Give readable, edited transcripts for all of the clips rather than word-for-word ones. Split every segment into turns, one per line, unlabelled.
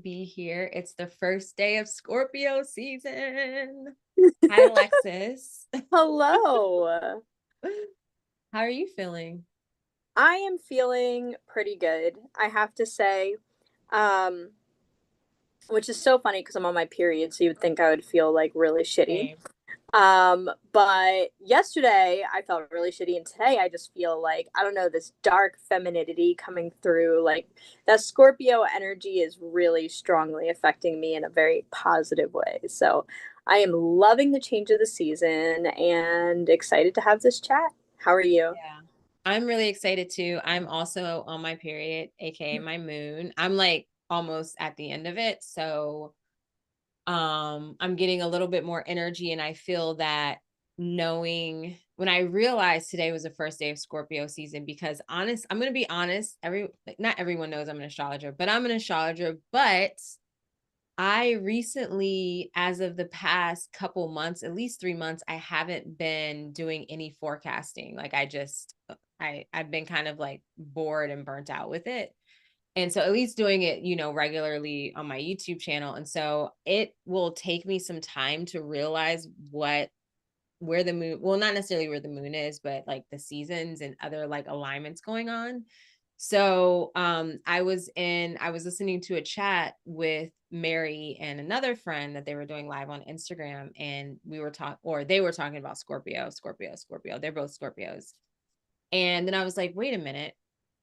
be here. It's the first day of Scorpio season. Hi, Alexis.
Hello.
How are you feeling?
I am feeling pretty good, I have to say. Um, which is so funny because I'm on my period, so you would think I would feel like really shitty.
Same.
But yesterday I felt really shitty, and today I just feel like, I don't know, this dark femininity coming through. Like that Scorpio energy is really strongly affecting me in a very positive way. So I am loving the change of the season and excited to have this chat. How are you?
Yeah. I'm really excited too. I'm also on my period, aka my moon. I'm like almost at the end of it. So I'm getting a little bit more energy, and I feel that knowing when I realized today was the first day of Scorpio season, because I'm going to be honest, not everyone knows I'm an astrologer, but I'm an astrologer. But I recently, as of the past couple months, at least 3 months, I haven't been doing any forecasting. Like I've been kind of like bored and burnt out with it. And so at least doing it, regularly on my YouTube channel. And so it will take me some time to realize where the moon, well, not necessarily where the moon is, but like the seasons and other like alignments going on. So I was listening to a chat with Mary and another friend that they were doing live on Instagram, and they were talking about Scorpio. They're both Scorpios. And then I was like, wait a minute,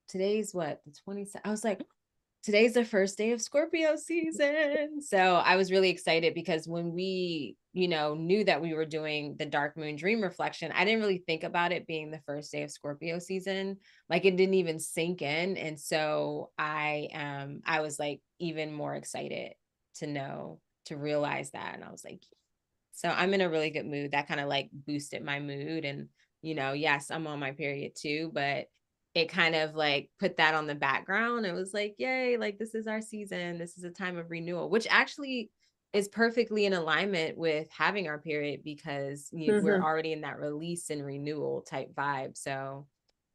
today's what, the 27th? I was like, today's the first day of Scorpio season. So I was really excited because when we, knew that we were doing the dark moon dream reflection, I didn't really think about it being the first day of Scorpio season. Like it didn't even sink in. And so I was like even more excited to realize that. And I was like, so I'm in a really good mood. That kind of like boosted my mood. And, yes, I'm on my period too, but it kind of like put that on the background. It was like, yay, like this is our season. This is a time of renewal, which actually is perfectly in alignment with having our period, because we're
Hmm.
already in that release and renewal type vibe. So,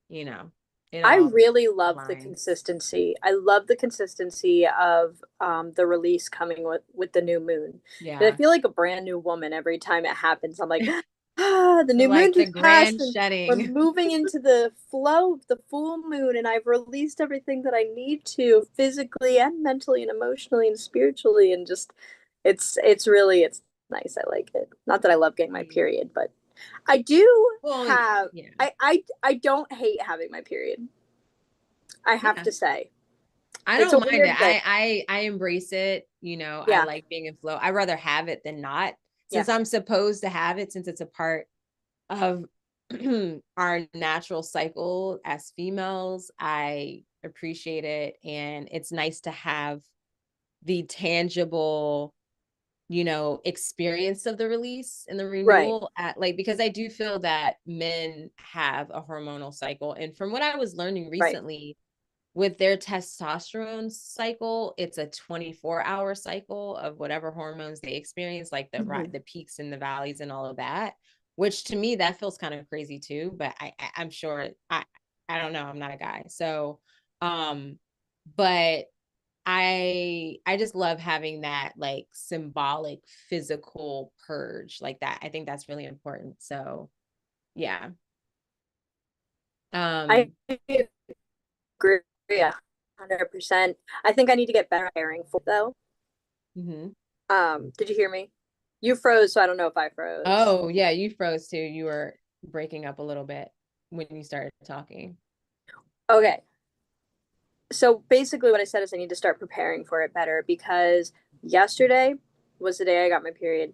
you know, it
I
all
really love the
aligns.
consistency. I love the consistency of the release coming with the new moon. And I
Yeah.
feel like a brand new woman every time it happens. I'm like, ah, the new moon
Like the
just passed,
grand
and we're
shedding.
moving into the flow of the full moon, and I've released everything that I need to physically and mentally and emotionally and spiritually, and just it's nice. I like it. Not that I love getting my period, but I do
Well,
have
yeah.
I don't hate having my period. I have
Yeah.
to say.
I
It's a
don't mind it.
weird thing.
I embrace it. I
Yeah.
like being in flow. I'd rather have it than not.
Yeah.
Since I'm supposed to have it, since it's a part of our natural cycle as females, I appreciate it. And it's nice to have the tangible, experience of the release and the
Right.
renewal at like, because I do feel that men have a hormonal cycle. And from what I was learning
Right.
recently, with their testosterone cycle, it's a 24-hour cycle of whatever hormones they experience, like
Hmm.
the peaks and the valleys and all of that. Which to me, that feels kind of crazy too. But I'm sure I don't know. I'm not a guy, so but I just love having that like symbolic physical purge like that. I think that's really important. So yeah.
I
Um.
agree. Yeah. 100%. I think I need to get better at preparing for it, though.
Mhm.
Did you hear me? You froze, so I don't know if I froze.
Oh, yeah, you froze too. You were breaking up a little bit when you started talking.
Okay. So basically, what I said is I need to start preparing for it better because yesterday was the day I got my period.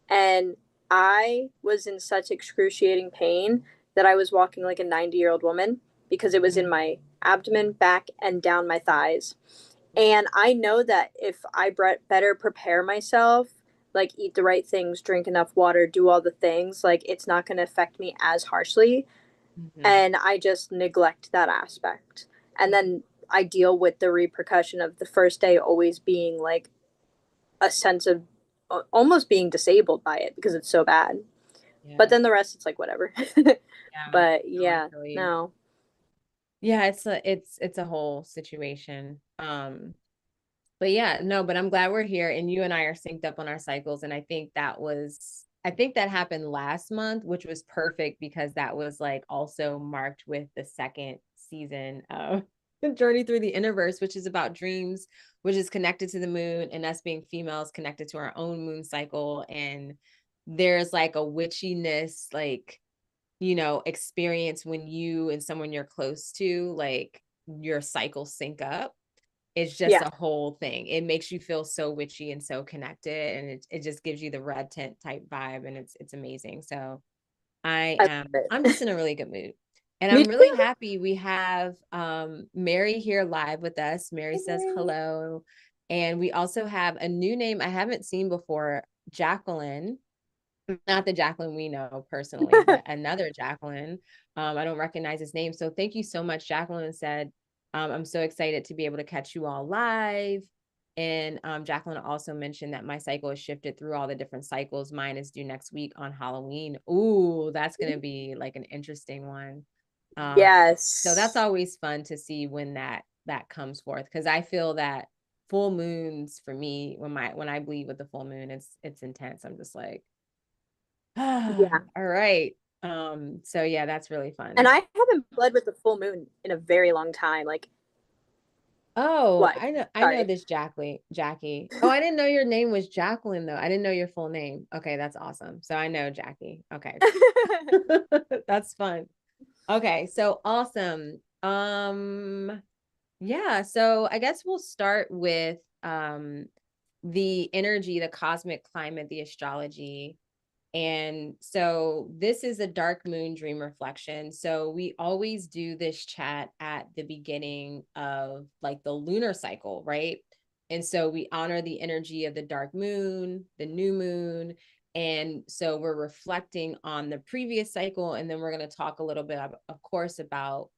And I was in such excruciating pain that I was walking like a 90-year-old woman because it was in
Mm.
my abdomen, back, and down my thighs. And I know that if I better prepare myself, like eat the right things, drink enough water, do all the things, like it's not going to affect me as harshly.
Mhm.
And I just neglect that aspect. And then I deal with the repercussion of the first day always being like a sense of almost being disabled by it because it's so bad. But
Yeah.
then the rest, it's like whatever.
Yeah.
But
No, I
yeah,
feel you.
no.
Yeah, it's a whole situation. But yeah, no, but I'm glad we're here and you and I are synced up on our cycles. And I think that happened last month, which was perfect because that was like also marked with the second season of the Journey Through the Innerverse, which is about dreams, which is connected to the moon and us being females connected to our own moon cycle. And there's like a witchiness, like, experience when you and someone you're close to, like your cycles sync up. It's just
Yeah,
a whole thing. It makes you feel so witchy and so connected, and it just gives you the red tent type vibe, and it's amazing. So
I love
I'm
it.
just in a really good mood. And
Me
I'm really
too.
happy we have Mary here live with us. Mary
Hey,
says
Mary.
hello. And we also have a new name I haven't seen before, Jacqueline. Not the Jacqueline we know personally, but another Jacqueline. I don't recognize his name. So thank you so much. Jacqueline said, I'm so excited to be able to catch you all live. And Jacqueline also mentioned that my cycle is shifted through all the different cycles. Mine is due next week on Halloween. Ooh, that's going to be like an interesting one. Um, so that's
Yes.
always fun to see when that comes forth, because I feel that full moons for me, when I bleed with the full moon, it's intense. I'm just like, all
Yeah.
right. So yeah, that's really
And
fun.
I haven't bled with the full moon in a very long time. Like,
Oh,
what?
I know
Sorry.
this Jackie. Oh, I didn't know your name was Jacqueline though. I didn't know your full name. Okay, that's awesome. So I know Jackie. Okay. That's fun. Okay, so awesome. Yeah, so I guess we'll start with the energy, the cosmic climate, the astrology. And so this is a dark moon dream reflection. So we always do this chat at the beginning of like the lunar cycle, right? And so we honor the energy of the dark moon, the new moon. And so we're reflecting on the previous cycle. And then we're going to talk a little bit, of course, about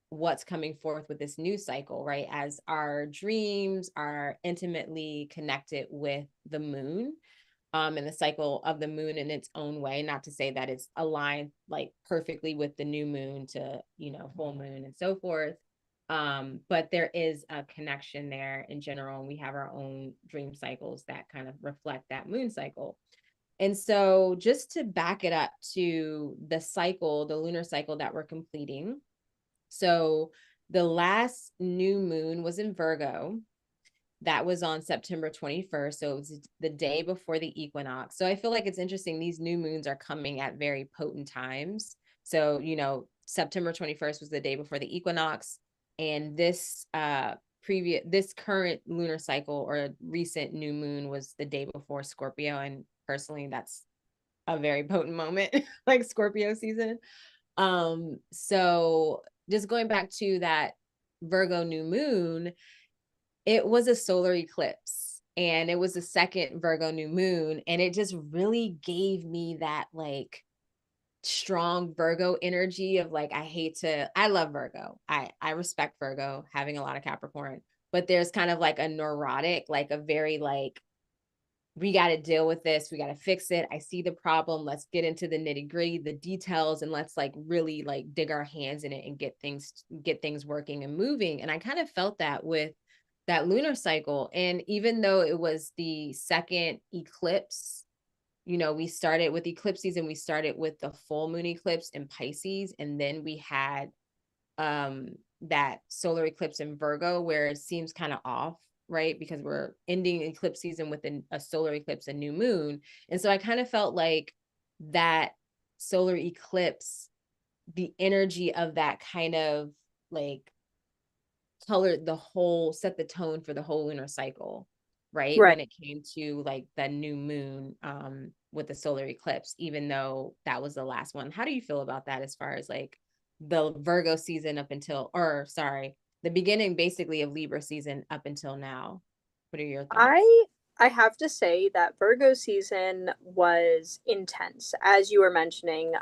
what's coming forth with this new cycle, right? As our dreams are intimately connected with the moon, and the cycle of the moon in its own way. Not to say that it's aligned like perfectly with the new moon to, full moon and so forth. But there is a connection there in general. And we have our own dream cycles that kind of reflect that moon cycle. And so, just to back it up to the cycle, the lunar cycle that we're completing. So, the last new moon was in Virgo, that was on September 21st. So it was the day before the equinox. So I feel like it's interesting. These new moons are coming at very potent times. So, September 21st was the day before the equinox. And this current lunar cycle or recent new moon was the day before Scorpio. And personally, that's a very potent moment, like Scorpio season. So just going back to that Virgo new moon, it was a solar eclipse and it was the second Virgo new moon. And it just really gave me that like strong Virgo energy of like, I love Virgo. I respect Virgo, having a lot of Capricorn, but there's kind of like a neurotic, like a very like, we got to deal with this. We got to fix it. I see the problem. Let's get into the nitty gritty, the details, and let's like really like dig our hands in it and get things working and moving. And I kind of felt that with that lunar cycle. And even though it was the second eclipse, we started with eclipse season, we started with the full moon eclipse in Pisces, and then we had um that solar eclipse in Virgo where it seems kind of off, right? Because we're ending eclipse season with a solar eclipse, a new moon. And so I kind of felt like that solar eclipse, the energy of that kind of like colored the whole, set the tone for the whole lunar cycle, right?
Right.
When it came to like the new moon with the solar eclipse, even though that was the last one. How do you feel about that as far as like the Virgo season up until, or sorry, the beginning basically of Libra season up until now? What are your thoughts?
I have to say that Virgo season was intense, as you were mentioning.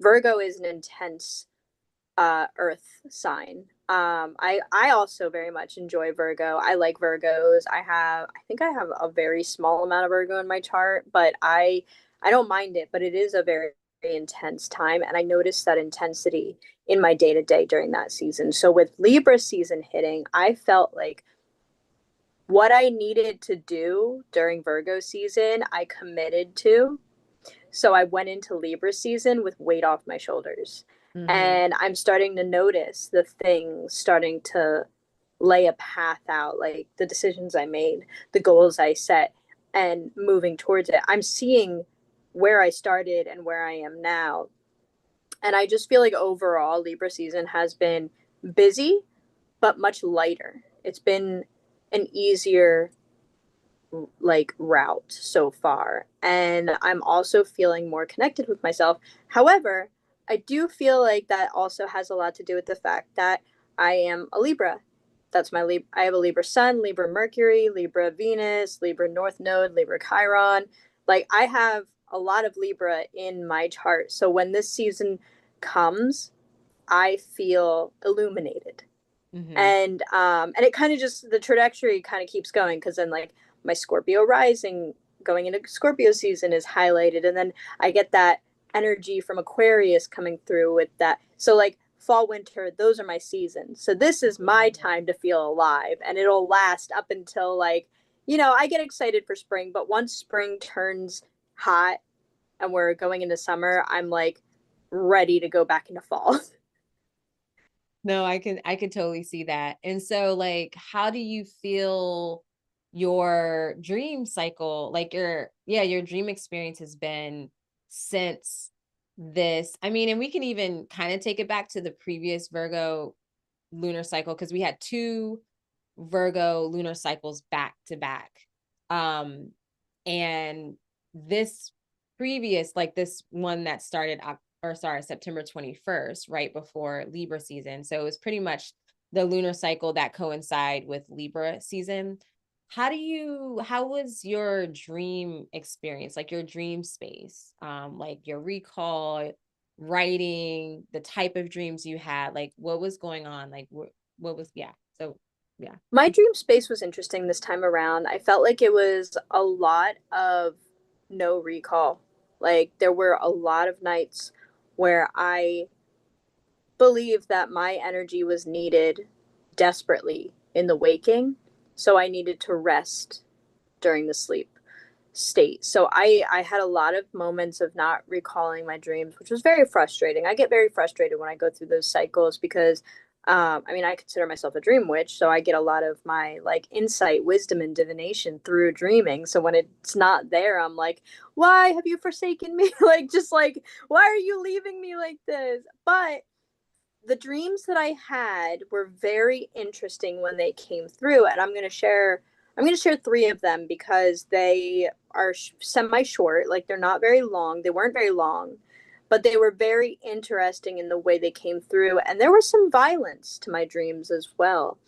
Virgo is an intense earth sign. I also very much enjoy Virgo. I like Virgos. I think I have a very small amount of Virgo in my chart, but I don't mind it, but it is a very, very intense time, and I noticed that intensity in my day to day during that season. So with Libra season hitting, I felt like what I needed to do during Virgo season, I committed to. So I went into Libra season with weight off my shoulders.
Mm-hmm.
And I'm starting to notice the things starting to lay a path out, like the decisions I made, the goals I set, and moving towards it. I'm seeing where I started and where I am now. And I just feel like overall, Libra season has been busy, but much lighter. It's been an easier like route so far, and I'm also feeling more connected with myself. However, I do feel like that also has a lot to do with the fact that I am a Libra. That's my Libra. I have a Libra sun, Libra Mercury, Libra Venus, Libra North Node, Libra Chiron. Like I have a lot of Libra in my chart, so when this season comes, I feel illuminated.
Mm-hmm.
And it kind of just, the trajectory kind of keeps going, because then like my Scorpio rising going into Scorpio season is highlighted, and then I get that energy from Aquarius coming through with that. So like fall, winter, those are my seasons. So this is my time to feel alive, and it'll last up until like, I get excited for spring, but once spring turns hot and we're going into summer, I'm like ready to go back into fall.
No, I can totally see that. And so like how do you feel your dream cycle, like your dream experience has been since this? I mean, and we can even kind of take it back to the previous Virgo lunar cycle because we had two Virgo lunar cycles back to back. Um, and this previous, like this one that started or sorry, September 21st, right before Libra season. So it was pretty much the lunar cycle that coincide with Libra season. How was your dream experience, like your dream space, like your recall, writing, the type of dreams you had, like what was going on, like what was, yeah. So yeah.
My dream space was interesting this time around. I felt like it was a lot of no recall. Like there were a lot of nights where I believed that my energy was needed desperately in the waking, so I needed to rest during the sleep state. So I had a lot of moments of not recalling my dreams, which was very frustrating. I get very frustrated when I go through those cycles because I mean, I consider myself a dream witch, so I get a lot of my like insight, wisdom, and divination through dreaming. So when it's not there, I'm like, why have you forsaken me? Like, just like, why are you leaving me like this? But the dreams that I had were very interesting when they came through, and I'm going to share 3 of them because they are semi short, like they're not very long. They weren't very long, but they were very interesting in the way they came through, and there was some violence to my dreams as well.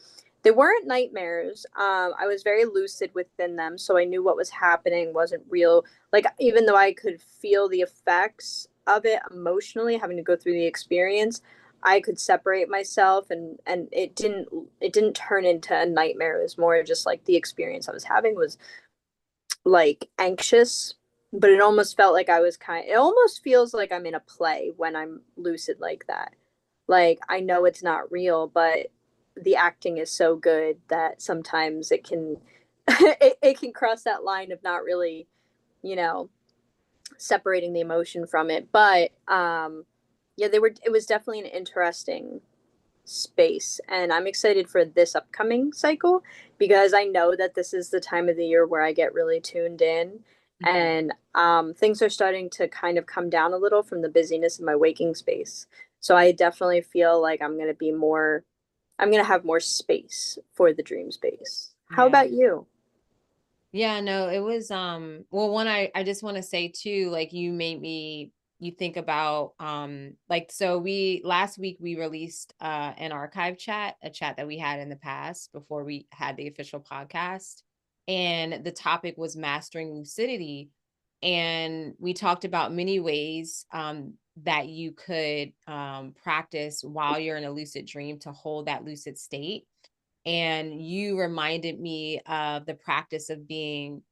They weren't nightmares. I was very lucid within them, so I knew what was happening wasn't real. Like even though I could feel the effects of it emotionally, having to go through the experience, I could separate myself, and it didn't turn into a nightmare. It was more just like the experience I was having was like anxious, but it almost felt like it almost feels like I'm in a play when I'm lucid like that. Like I know it's not real, but the acting is so good that sometimes it can it can cross that line of not really, you know, separating the emotion from it. But yeah, it was definitely an interesting space, and I'm excited for this upcoming cycle because I know that this is the time of the year where I get really tuned in,
Mhm.
and things are starting to kind of come down a little from the busyness of my waking space. So I definitely feel like I'm going to have more space for the dream space. How
Yeah.
about you?
Yeah, no, it was well, one, I just want to say too, like you made me you think about like so we last week we released an archive chat, a chat that we had in the past before we had the official podcast. And the topic was mastering lucidity. And we talked about many ways that you could practice while you're in a lucid dream to hold that lucid state. And you reminded me of the practice of being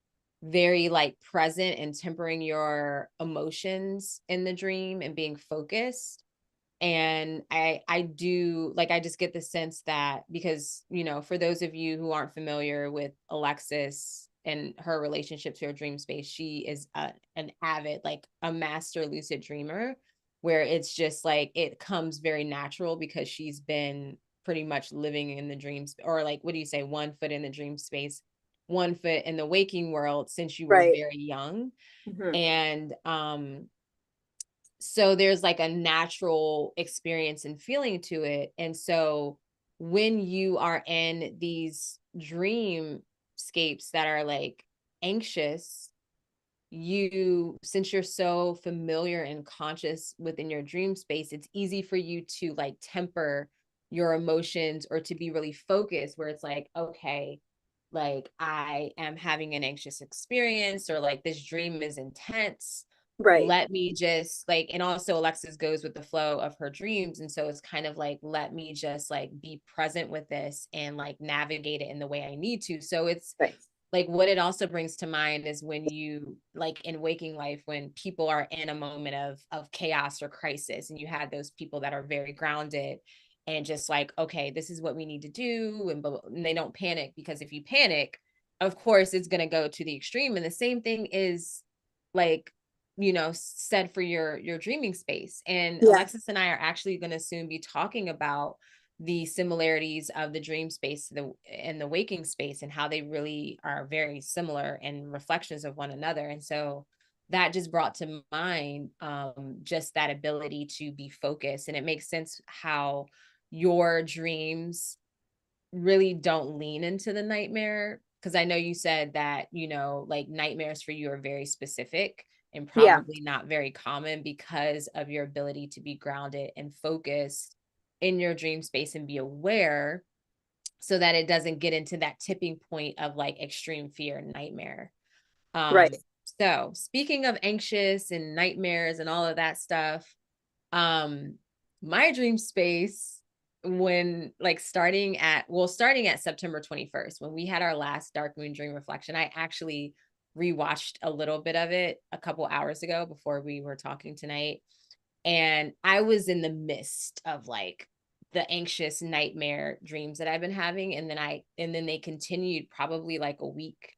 very like present and tempering your emotions in the dream and being focused. And I do, like, I just get the sense that, because, you know, for those of you who aren't familiar with Alexis and her relationship to her dream space, she is an avid, like a master lucid dreamer, where it's just like it comes very natural because she's been pretty much living in the dreams, or like, what do you say, 1 foot in the dream space, 1 foot in the waking world since you were
Right.
very young.
Mm-hmm.
And so there's like a natural experience and feeling to it. And so when you are in these dreamscapes that are like anxious, you, since you're so familiar and conscious within your dream space, it's easy for you to like temper your emotions or to be really focused, where it's like, okay, like I am having an anxious experience, or like this dream is intense.
Right.
Let me just like, and also Alexis goes with the flow of her dreams. And so it's kind of like, let me just like be present with this and like navigate it in the way I need to. So it's
Right.
like, what it also brings to mind is when you, like in waking life, when people are in a moment of chaos or crisis, and you had those people that are very grounded and just like, okay, this is what we need to do, and they don't panic, because if you panic, of course it's going to go to the extreme. And the same thing is like, you know, said for your dreaming space. And
Yeah.
Alexis and I are actually going to soon be talking about the similarities of the dream space and the waking space, and how they really are very similar and reflections of one another. And so that just brought to mind just that ability to be focused. And it makes sense how your dreams really don't lean into the nightmare, because I know you said that, you know, like nightmares for you are very specific and
Yeah.
probably not very common because of your ability to be grounded and focused in your dream space and be aware, so that it doesn't get into that tipping point of like extreme fear and nightmare. um
Right.
so speaking of anxious and nightmares and all of that stuff, um my dream space, when like starting at September 21st, when we had our last dark moon dream reflection, I actually rewatched a little bit of it a couple hours ago before we were talking tonight. And I was in the midst of like the anxious nightmare dreams that I've been having, and then they continued probably like a week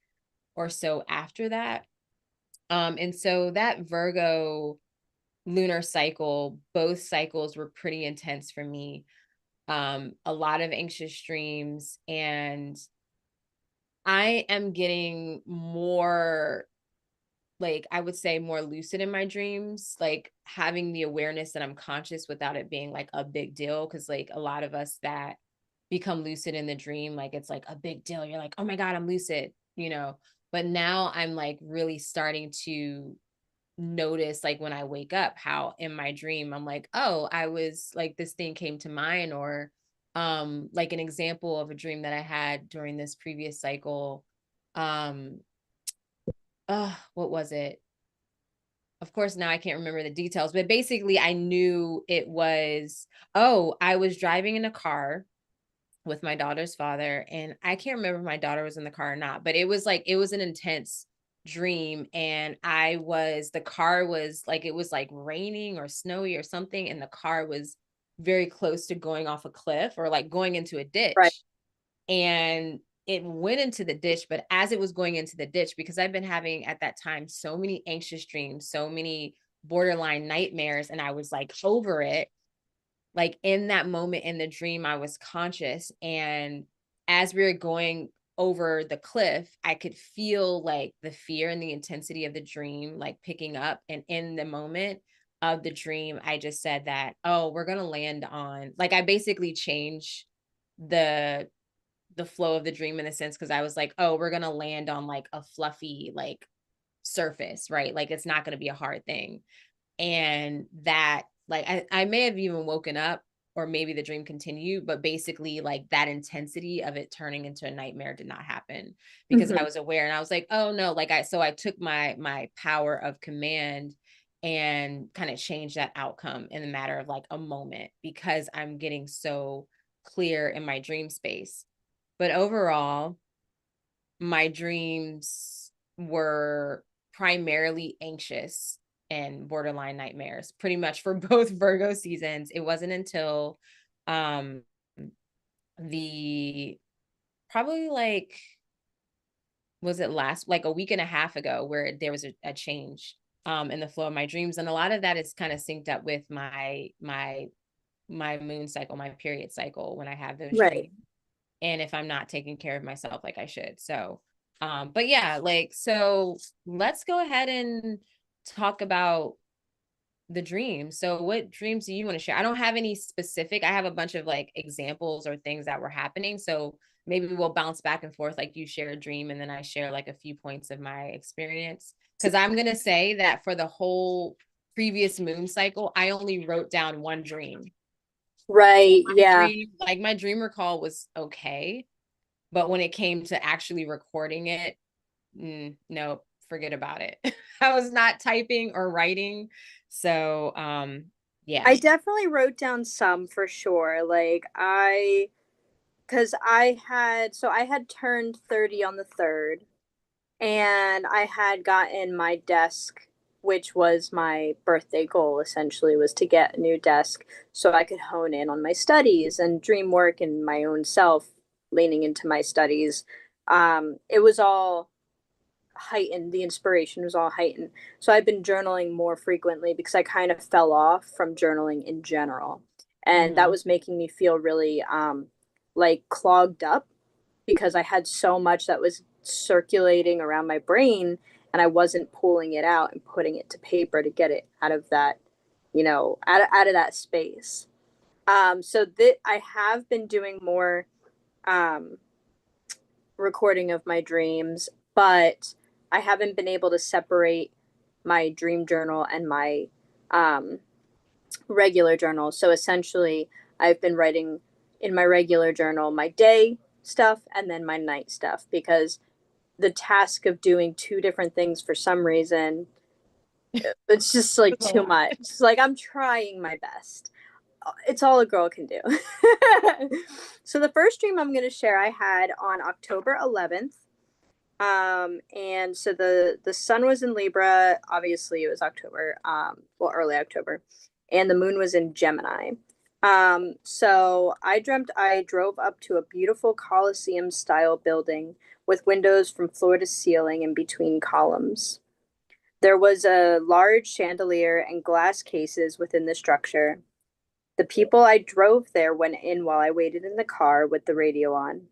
or so after that. And so that Virgo lunar cycle, both cycles were pretty intense for me. A lot of anxious dreams, and I am getting more, like, I would say more lucid in my dreams, like having the awareness that I'm conscious without it being like a big deal. Cause like a lot of us that become lucid in the dream, like it's like a big deal. You're like, oh my God, I'm lucid, you know. But now I'm like really starting to notice, like when I wake up, how in my dream I'm like, oh, I was like, this thing came to mind. Or like an example of a dream that I had during this previous cycle. um what was it? Of course now I can't remember the details, but basically I knew it was, oh, I was driving in a car with my daughter's father, and I can't remember if my daughter was in the car or not, but it was like, it was an intense dream. And the car was like, it was like raining or snowy or something, and the car was very close to going off a cliff or like going into a
Right.
ditch. And it went into the ditch. But as it was going into the ditch, because I've been having at that time so many anxious dreams, so many borderline nightmares, and I was like over it, like in that moment in the dream, I was conscious. And as we were going over the cliff, I could feel like the fear and the intensity of the dream, like picking up. And in the moment of the dream, I just said that, oh, we're going to land on, like, I basically changed the flow of the dream in a sense, because I was like, oh, we're going to land on like a fluffy, like surface, right? Like it's not going to be a hard thing. And that, like, I may have even woken up, or maybe the dream continued, but basically like that intensity of it turning into a nightmare did not happen, because I
Mm-hmm.
was aware, and I was like, oh no, like I took my power of command and kind of changed that outcome in a matter of like a moment, because I'm getting so clear in my dream space. But overall, my dreams were primarily anxious. and borderline nightmares pretty much for both Virgo seasons. It wasn't until um the probably like was it last like a week and a half ago where there was a change in the flow of my dreams, and a lot of that is kind of synced up with my moon cycle, my period cycle, when I have those
Right.
dreams, and if I'm not taking care of myself like I should. So but yeah, like, so let's go ahead and talk about the dreams. So what dreams do you want to share? I don't have any specific. I have a bunch of like examples or things that were happening. So maybe we'll bounce back and forth. Like you share a dream and then I share like a few points of my experience. Cause I'm going to say that for the whole previous moon cycle, I only wrote down one dream.
Right.
My
Yeah.
dream, like my dream recall was okay. But when it came to actually recording it, no, forget about it. I was not typing or writing. So, yeah.
I definitely wrote down some for sure. Like because I had turned 30 on the 3rd, and I had gotten my desk, which was my birthday goal essentially, was to get a new desk so I could hone in on my studies and dream work and my own self, leaning into my studies. It was all heightened, the inspiration was all heightened. So I've been journaling more frequently because I kind of fell off from journaling in general. And that
Mm-hmm.
was making me feel really like clogged up because I had so much that was circulating around my brain and I wasn't pulling it out and putting it to paper to get it out of that, out of that space. So that I have been doing more um, recording of my dreams, but I haven't been able to separate my dream journal and my um, regular journal. So essentially, I've been writing in my regular journal my day stuff and then my night stuff because the task of doing two different things for some reason, it's just like
That's a
too
lot.
much. It's like I'm trying my best. It's all a girl can do. So the first dream I'm going to share I had on October 11th. And so the sun was in Libra. Obviously, it was October, well, early October, and the moon was in Gemini. So I dreamt I drove up to a beautiful Colosseum style building with windows from floor to ceiling in between columns. There was a large chandelier and glass cases within the structure. The people I drove there went in while I waited in the car with the radio on.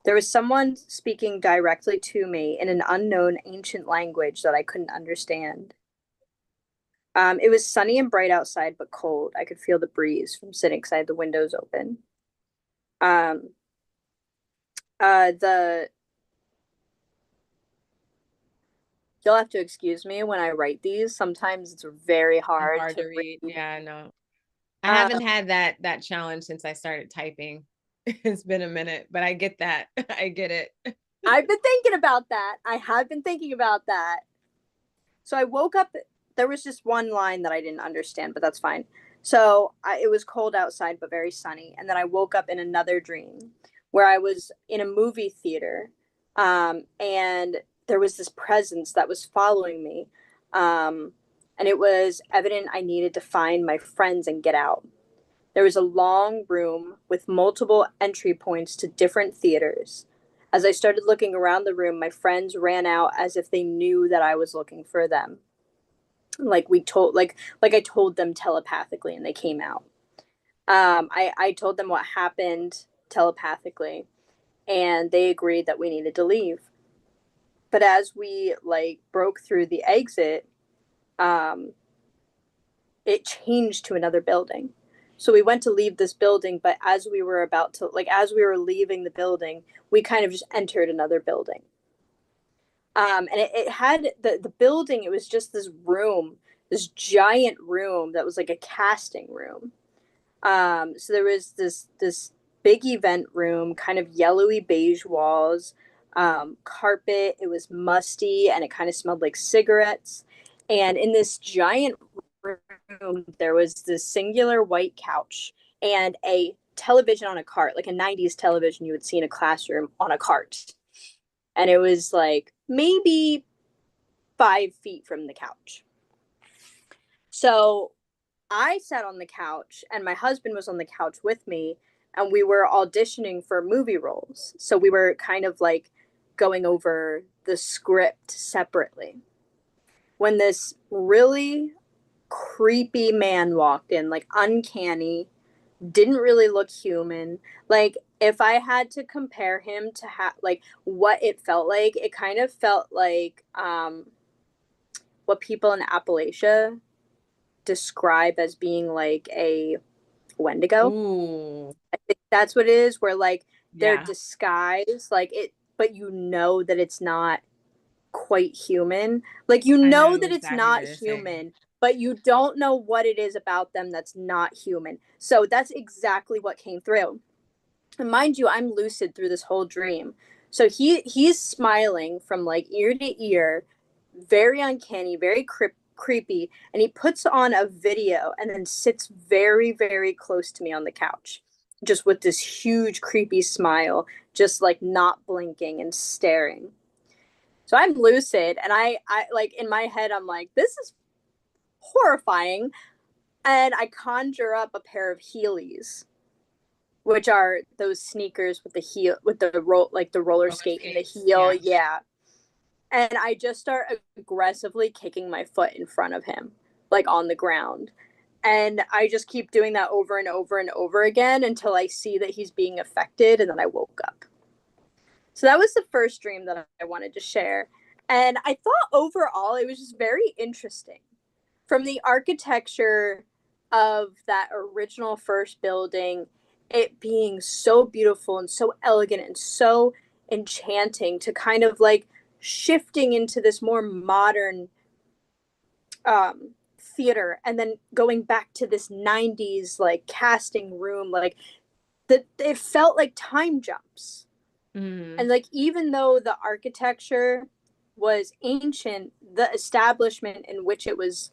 There was someone speaking directly to me in an unknown ancient language that I couldn't understand. It was sunny and bright outside, but cold. I could feel the breeze from sitting inside the windows open. Um, the You'll have to excuse me when I write these. Sometimes it's very hard
Hard
to
to read.
read.
Yeah, I know. I
Uh,
haven't had that challenge since I started typing. It's been a minute, but I get that. I get it.
I've been thinking about that. I have been thinking about that. So I woke up. There was just one line that I didn't understand, but that's fine. So it was cold outside, but very sunny. And then I woke up in another dream where I was in a movie theater, and there was this presence that was following me. Um, and it was evident I needed to find my friends and get out. There was a long room with multiple entry points to different theaters. As I started looking around the room, my friends ran out as if they knew that I was looking for them. Like I told them telepathically and they came out. I told them what happened telepathically and they agreed that we needed to leave. But as we like broke through the exit, um, it changed to another building. So we went to leave this building, but as we were leaving the building, we kind of just entered another building. And it had the building, it was just this room, this giant room that was like a casting room. So there was this big event room, kind of yellowy beige walls, carpet. It was musty and it kind of smelled like cigarettes. And in this giant room, there was this singular white couch and a television on a cart, like a 90s television you would see in a classroom on a cart. And it was like maybe 5 feet from the couch. So I sat on the couch and my husband was on the couch with me, and we were auditioning for movie roles. So we were kind of like going over the script separately. When this really creepy man walked in, like uncanny, didn't really look human. Like if I had to compare him to like what it felt like, it kind of felt like what people in Appalachia describe as being like a Wendigo.
Ooh,
I think that's what it is, where like they're
yeah.
disguised, like it, but you know that it's not quite human. Like you
I
know
know
that it's
exactly what
not
you're saying.
human, but you don't know what it is about them that's not human. So that's exactly what came through. And mind you, I'm lucid through this whole dream. So he's smiling from like ear to ear, very uncanny, very creepy, and he puts on a video and then sits very, very close to me on the couch, just with this huge creepy smile, just like not blinking and staring. So I'm lucid, and I like in my head, I'm like, this is horrifying, and I conjure up a pair of Heelys, which are those sneakers with the heel, with the roll, like the roller
Roller
skate in the
skates.
heel.
Yeah.
Yeah. And I just start aggressively kicking my foot in front of him, like on the ground. And I just keep doing that over and over and over again until I see that he's being affected, and then I woke up. So that was the first dream that I wanted to share. And I thought overall it was just very interesting. From the architecture of that original first building, it being so beautiful and so elegant and so enchanting, to kind of like shifting into this more modern theater, and then going back to this 90s like casting room, like that, it felt like time jumps.
Mm-hmm.
And like even though the architecture was ancient, the establishment in which it was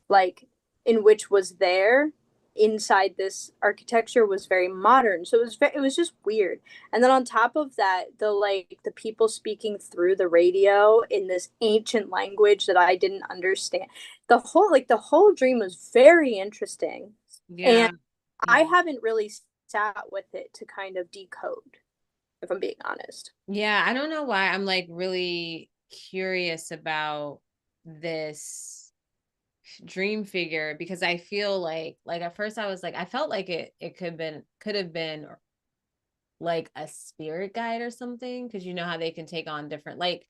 like in which was there inside this architecture was very modern. So it was just weird. And then on top of that, the people speaking through the radio in this ancient language that I didn't understand. The whole dream was very interesting. And
Yeah.
I
Yeah.
haven't really sat with it to kind of decode, if I'm being honest.
Yeah. I don't know why I'm like really curious about this dream figure because I feel like at first I was like I felt like it could have been like a spirit guide or something because you know how they can take on different like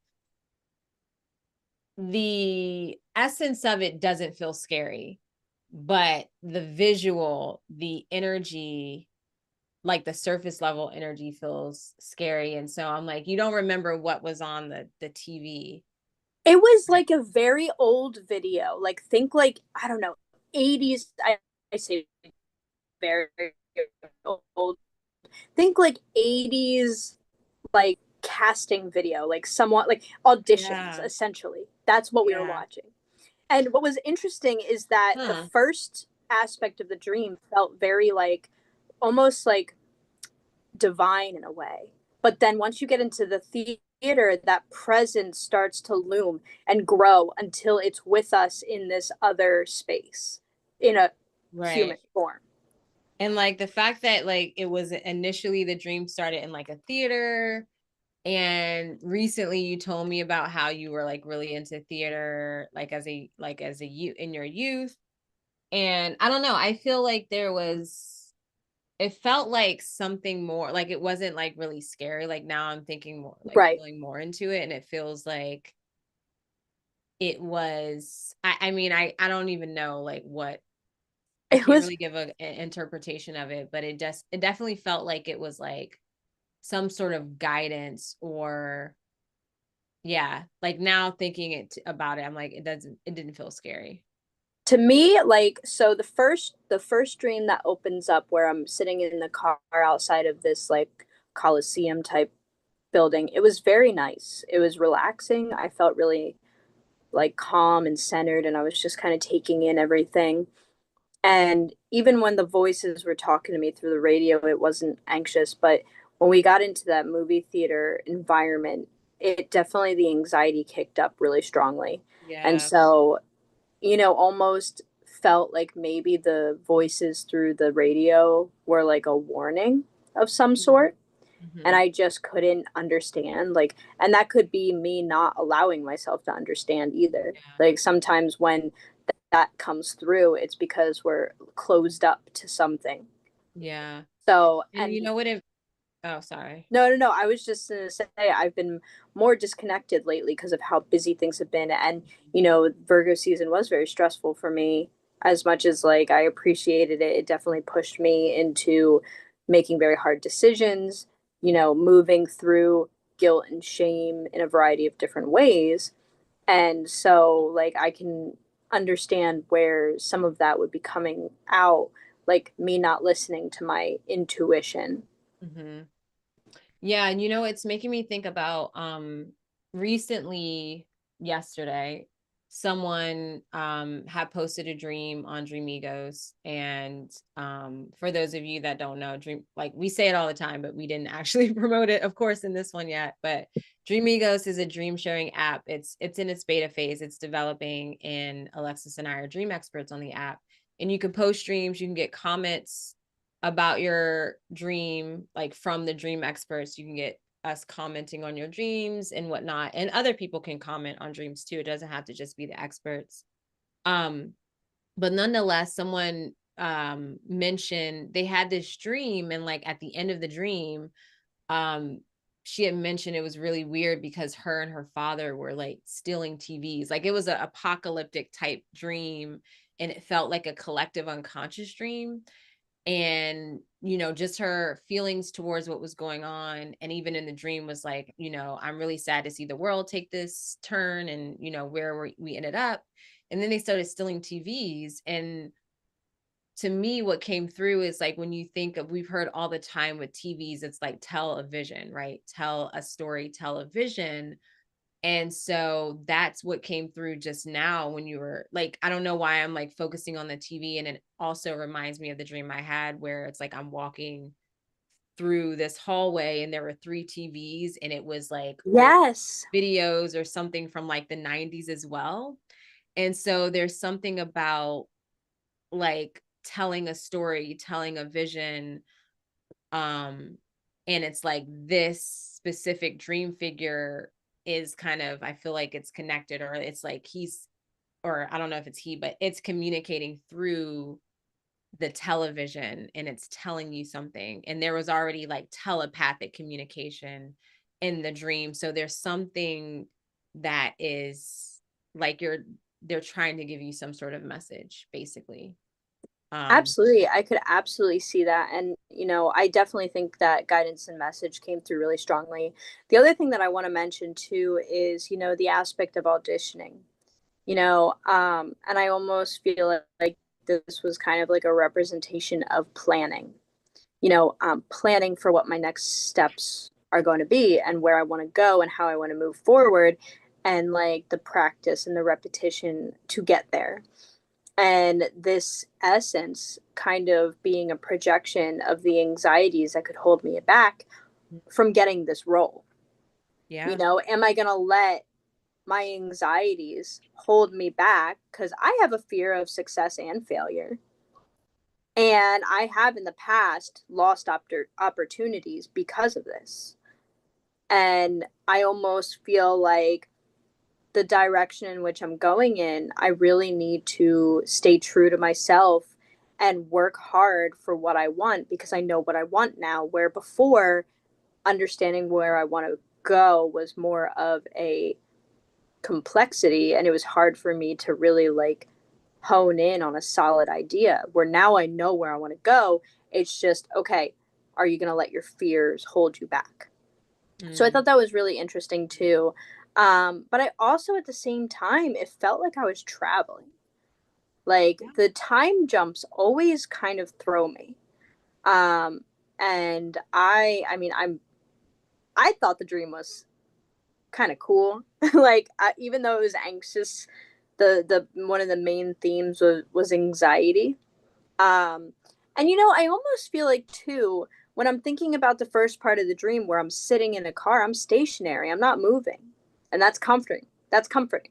the essence of it doesn't feel scary, but the visual, the energy, like the surface level energy feels scary. And so I'm like, you don't remember what was on the TV.
It was
Right.
like a very old video. Like think like I don't know, 80s. I say very old. Think like 80s like casting video, like somewhat like auditions
Yeah.
essentially. That's what we were
Yeah.
watching. And what was interesting is that the
Huh.
first aspect of the dream felt very like almost like divine in a way. But then once you get into the theater, that presence starts to loom and grow until it's with us in this other space in a human
Right.
form.
And like the fact that like it was initially the dream started in like a theater. And recently you told me about how you were like really into theater, like as a you in your youth. And I don't know, I feel like it felt like something more, like it wasn't like really scary. Like now I'm thinking more, like
Right.
feeling more into it, and it feels like it was. I mean, I don't even know like what I
It
can't
was
really give an interpretation of it, but it definitely felt like it was like some sort of guidance or yeah, like now thinking about it, I'm like it didn't feel scary.
to me like so the first dream that opens up where I'm sitting in the car outside of this like coliseum type building, it was very nice, it was relaxing, I felt really like calm and centered, and I was just kind of taking in everything. And even when the voices were talking to me through the radio, it wasn't anxious. But when we got into that movie theater environment, it definitely, the anxiety kicked up really strongly. And
Yeah.
so, almost felt like maybe the voices through the radio were like a warning of some sort, and
Mm-hmm.
I just couldn't understand, like, and that could be me not allowing myself to understand either.
Yeah.
Like sometimes when that comes through, it's because we're closed up to something.
Yeah.
So,
And you
and
know what if oh, sorry.
no. I was just gonna say I've been more disconnected lately because of how busy things have been, and Virgo season was very stressful for me. As much as like I appreciated it, it definitely pushed me into making very hard decisions. Moving through guilt and shame in a variety of different ways, and so like I can understand where some of that would be coming out, like me not listening to my intuition.
Mm-hmm. Yeah, and it's making me think about recently yesterday someone had posted a dream on Dreamigos, and for those of you that don't know, dream, like, we say it all the time, but we didn't actually promote it of course in this one yet. But Dreamigos is a dream sharing app. It's in its beta phase. It's developing, and Alexis and I are dream experts on the app, and you can post dreams, you can get comments about your dream, like from the dream experts. You can get us commenting on your dreams and whatnot, and other people can comment on dreams too. It doesn't have to just be the experts. um but nonetheless, someone mentioned they had this dream, and like at the end of the dream, um she had mentioned it was really weird because her and her father were like stealing TVs. Like, it was an apocalyptic type dream, and it felt like a collective unconscious dream. And just her feelings towards what was going on, and even in the dream was like, I'm really sad to see the world take this turn, and where we ended up. And then they started stealing TVs. And to me, what came through is like, when you think of, we've heard all the time with TVs, it's like tell a vision, right? Tell a story, tell a vision. And so that's what came through just now when you were like, I don't know why I'm like focusing on the TV. And it also reminds me of the dream I had where it's like I'm walking through this hallway and there were three TVs, and it was like old
Yes.
videos or something from like the 90s as well. And so there's something about like telling a story, telling a vision, um and it's like this specific dream figure is kind of, I feel like it's connected, or it's like he's, or I don't know if it's he, but it's communicating through the television, and it's telling you something. And there was already like telepathic communication in the dream. So there's something that is like they're trying to give you some sort of message, basically. um
Absolutely. I could absolutely see that. And, I definitely think that guidance and message came through really strongly. The other thing that I want to mention too is, the aspect of auditioning, and I almost feel like this was kind of like a representation of planning, planning for what my next steps are going to be and where I want to go and how I want to move forward, and like the practice and the repetition to get there. And this essence kind of being a projection of the anxieties that could hold me back from getting this role.
yeah.
Am I going to let my anxieties hold me back? Because I have a fear of success and failure. And I have in the past lost opportunities because of this. And I almost feel like the direction in which I'm going in, I really need to stay true to myself and work hard for what I want because I know what I want now. Where before, understanding where I want to go was more of a complexity, and it was hard for me to really like hone in on a solid idea. Where now I know where I want to go, it's just okay, are you going to let your fears hold you back? So I
Mm.
thought that was really interesting too. But I also, at the same time, it felt like I was traveling. Like the time jumps always kind of throw me. Um, and I mean, I thought the dream was kind of cool. Like even though it was anxious, the one of the main themes was anxiety. Um, and I almost feel like too, when I'm thinking about the first part of the dream where I'm sitting in a car, I'm stationary, I'm not moving. And that's comforting. That's comforting.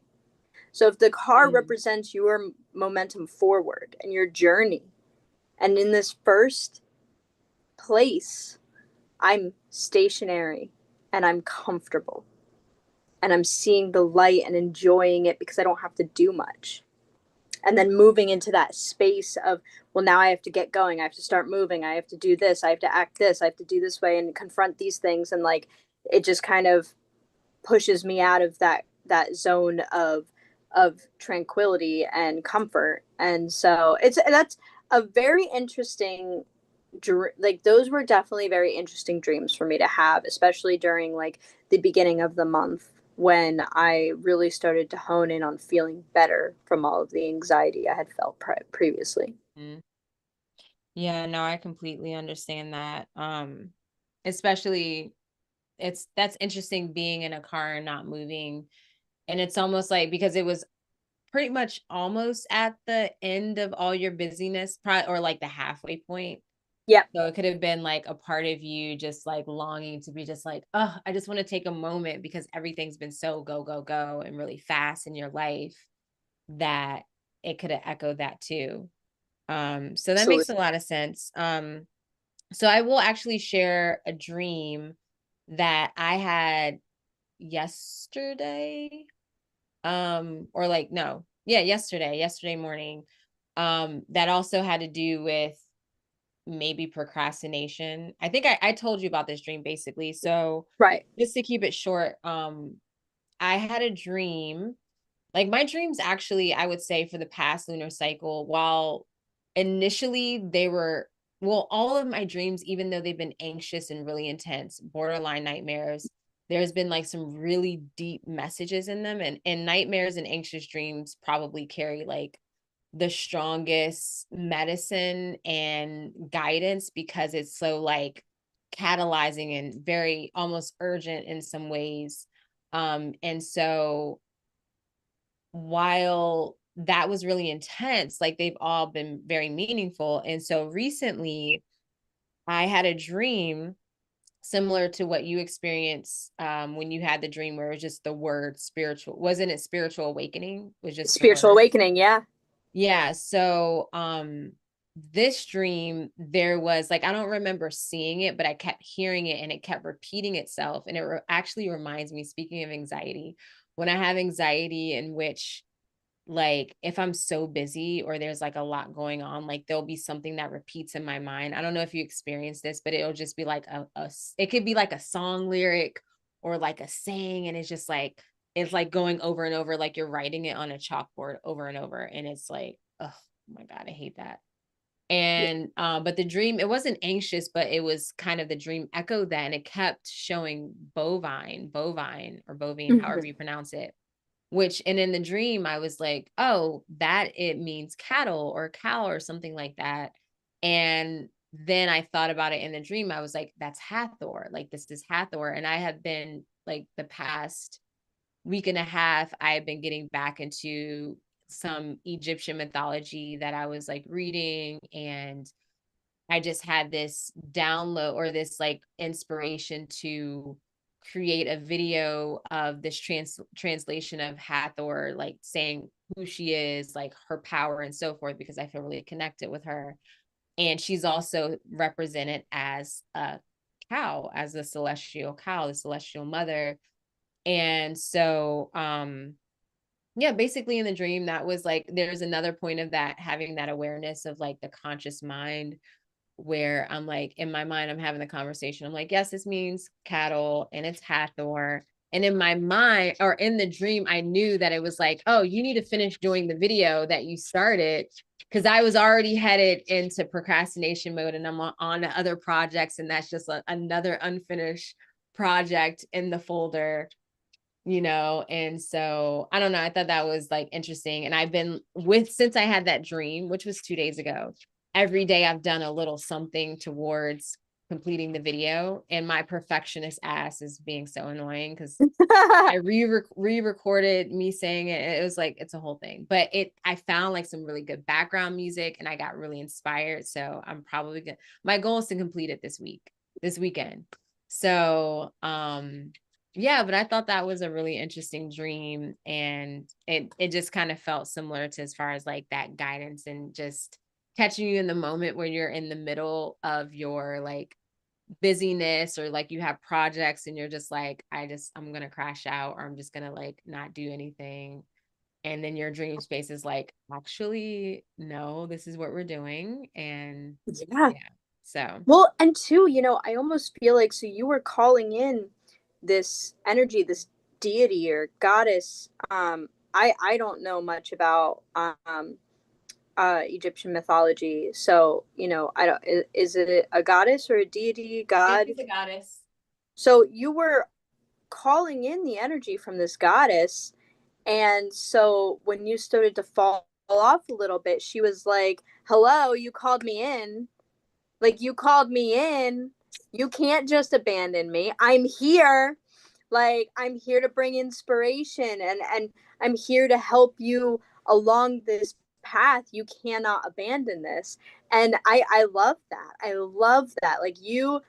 So if the car
Mm.
represents your momentum forward and your journey. And in this first place, I'm stationary and I'm comfortable and I'm seeing the light and enjoying it because I don't have to do much. And then moving into that space of, well, now I have to get going. I have to start moving. I have to do this. I have to act this. I have to do this way and confront these things. And like, it just kind of pushes me out of that zone of tranquility and comfort. And so that's a very interesting, like those were definitely very interesting dreams for me to have, especially during like the beginning of the month when I really started to hone in on feeling better from all of the anxiety I had felt previously.
Mm. Yeah, no, I completely understand that. Especially that's interesting being in a car and not moving. And it's almost like because it was pretty much almost at the end of all your busyness, or like the halfway point.
Yep.
So it could have been like a part of you just like longing to be just like, oh, I just want to take a moment because everything's been so go, go, go and really fast in your life that it could have echoed that too. So that
Absolutely.
makes a lot of sense. So I will actually share a dream that I had yesterday. Or like, no, yeah, yesterday morning. That also had to do with maybe procrastination. I think I told you about this dream basically. So
Right.
just to keep it short, I had a dream. Like my dreams actually, I would say for the past lunar cycle, while initially they were, well, all of my dreams, even though they've been anxious and really intense, borderline nightmares, there's been like some really deep messages in them. And nightmares and anxious dreams probably carry like the strongest medicine and guidance because it's so like catalyzing and very almost urgent in some ways. And so while that was really intense, like they've all been very meaningful. And so recently I had a dream similar to what you experienced when you had the dream where it was just the word spiritual. Wasn't it spiritual awakening? Was just the
Spiritual
word.
awakening. Yeah.
Yeah. So this dream, there was like, I don't remember seeing it, but I kept hearing it and it kept repeating itself. And it actually reminds me, speaking of anxiety, when I have anxiety in which like if I'm so busy or there's like a lot going on, like there'll be something that repeats in my mind. I don't know if you experience this, but it'll just be like it could be like a song lyric or like a saying, and it's like going over and over, like you're writing it on a chalkboard over and over, and it's like, oh my god, I hate that.
Yeah.
And but the dream, it wasn't anxious, but it was kind of the dream echoed that, and it kept showing bovine or bovine, however
Mhm.
you pronounce it, which, and in the dream, I was like, oh, that it means cattle or cow or something like that. And then I thought about it in the dream. I was like, that's Hathor. Like, this is Hathor. And I have been like the past week and a half, I have been getting back into some Egyptian mythology that I was like reading. And I just had this download or this like inspiration to create a video of this translation of Hathor, like saying who she is, like her power and so forth, because I feel really connected with her. And she's also represented as a cow, as the celestial cow, the celestial mother. And so, yeah, basically in the dream, that was like, there's another point of that, having that awareness of like the conscious mind where I'm like, in my mind, I'm having the conversation. I'm like, yes, this means cattle and it's Hathor. And in my mind or in the dream, I knew that it was like, oh, you need to finish doing the video that you started. Cause I was already headed into procrastination mode and I'm on to other projects. And that's just another unfinished project in the folder, you know? And so I don't know. I thought that was like interesting. And I've been since I had that dream, which was 2 days ago, every day I've done a little something towards completing the video. And my perfectionist ass is being so annoying because I re-recorded me saying it. It was like, it's a whole thing, but I found like some really good background music and I got really inspired. So I'm probably my goal is to complete it this weekend. So, Yeah, but I thought that was a really interesting dream, and it just kind of felt similar to as far as like that guidance and just catching you in the moment where you're in the middle of your like busyness, or like you have projects and you're just like, I'm gonna crash out, or I'm just gonna like not do anything. And then your dream space is like, actually, no, this is what we're doing. And
Yeah.
yeah. So
Well, and two, I almost feel like, so you were calling in this energy, this deity or goddess. I don't know much about Egyptian mythology, so I don't. Is it a goddess or a deity,
it
god?
is a goddess.
So you were calling in the energy from this goddess, and so when you started to fall off a little bit, she was like, "Hello, you called me in. Like, you called me in. You can't just abandon me. I'm here. Like, I'm here to bring inspiration, and I'm here to help you along this path. You cannot abandon this." And I love that. I love that. Like, you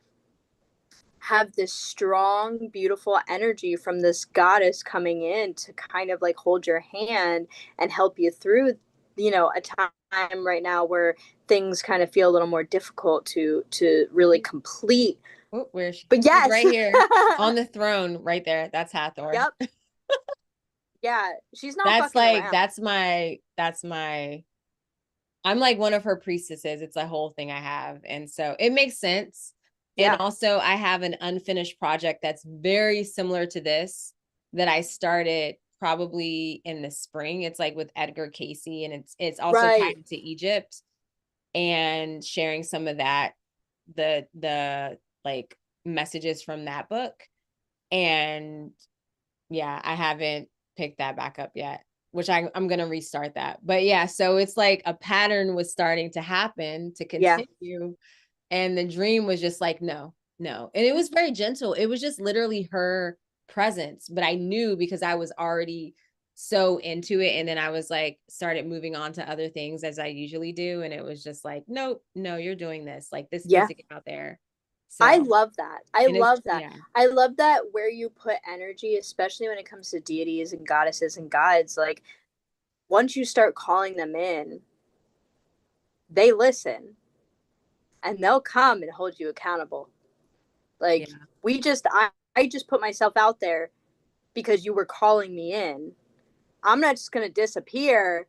have this strong, beautiful energy from this goddess coming in to kind of like hold your hand and help you through, a time right now where things kind of feel a little more difficult to really complete.
Oh, where she?
But
She's
yes.
right here on the throne, right there. That's Hathor.
Yep. Yeah, she's not
That's
fucking
like,
around.
that's my I'm like one of her priestesses. It's a whole thing I have. And so it makes sense. And
Yeah.
also I have an unfinished project that's very similar to this that I started probably in the spring. It's like with Edgar Casey, and it's also
Right.
tied into Egypt and sharing some of that, the like messages from that book. And yeah, I haven't picked that back up yet, which I'm gonna restart that. But yeah, so it's like a pattern was starting to happen to
Yeah.
continue. And the dream was just like, no, no. And it was very gentle. It was just literally her presence. But I knew because I was already so into it. And then I was like, started moving on to other things as I usually do. And it was just like, nope, no, you're doing this. Like, this needs
Yeah.
to get out there.
I
So,
love that. I
and it's,
love that.
yeah,
I love that where you put energy, especially when it comes to deities and goddesses and gods. Like, once you start calling them in, they listen and they'll come and hold you accountable. Like,
yeah.
I just put myself out there because you were calling me in. I'm not just going to disappear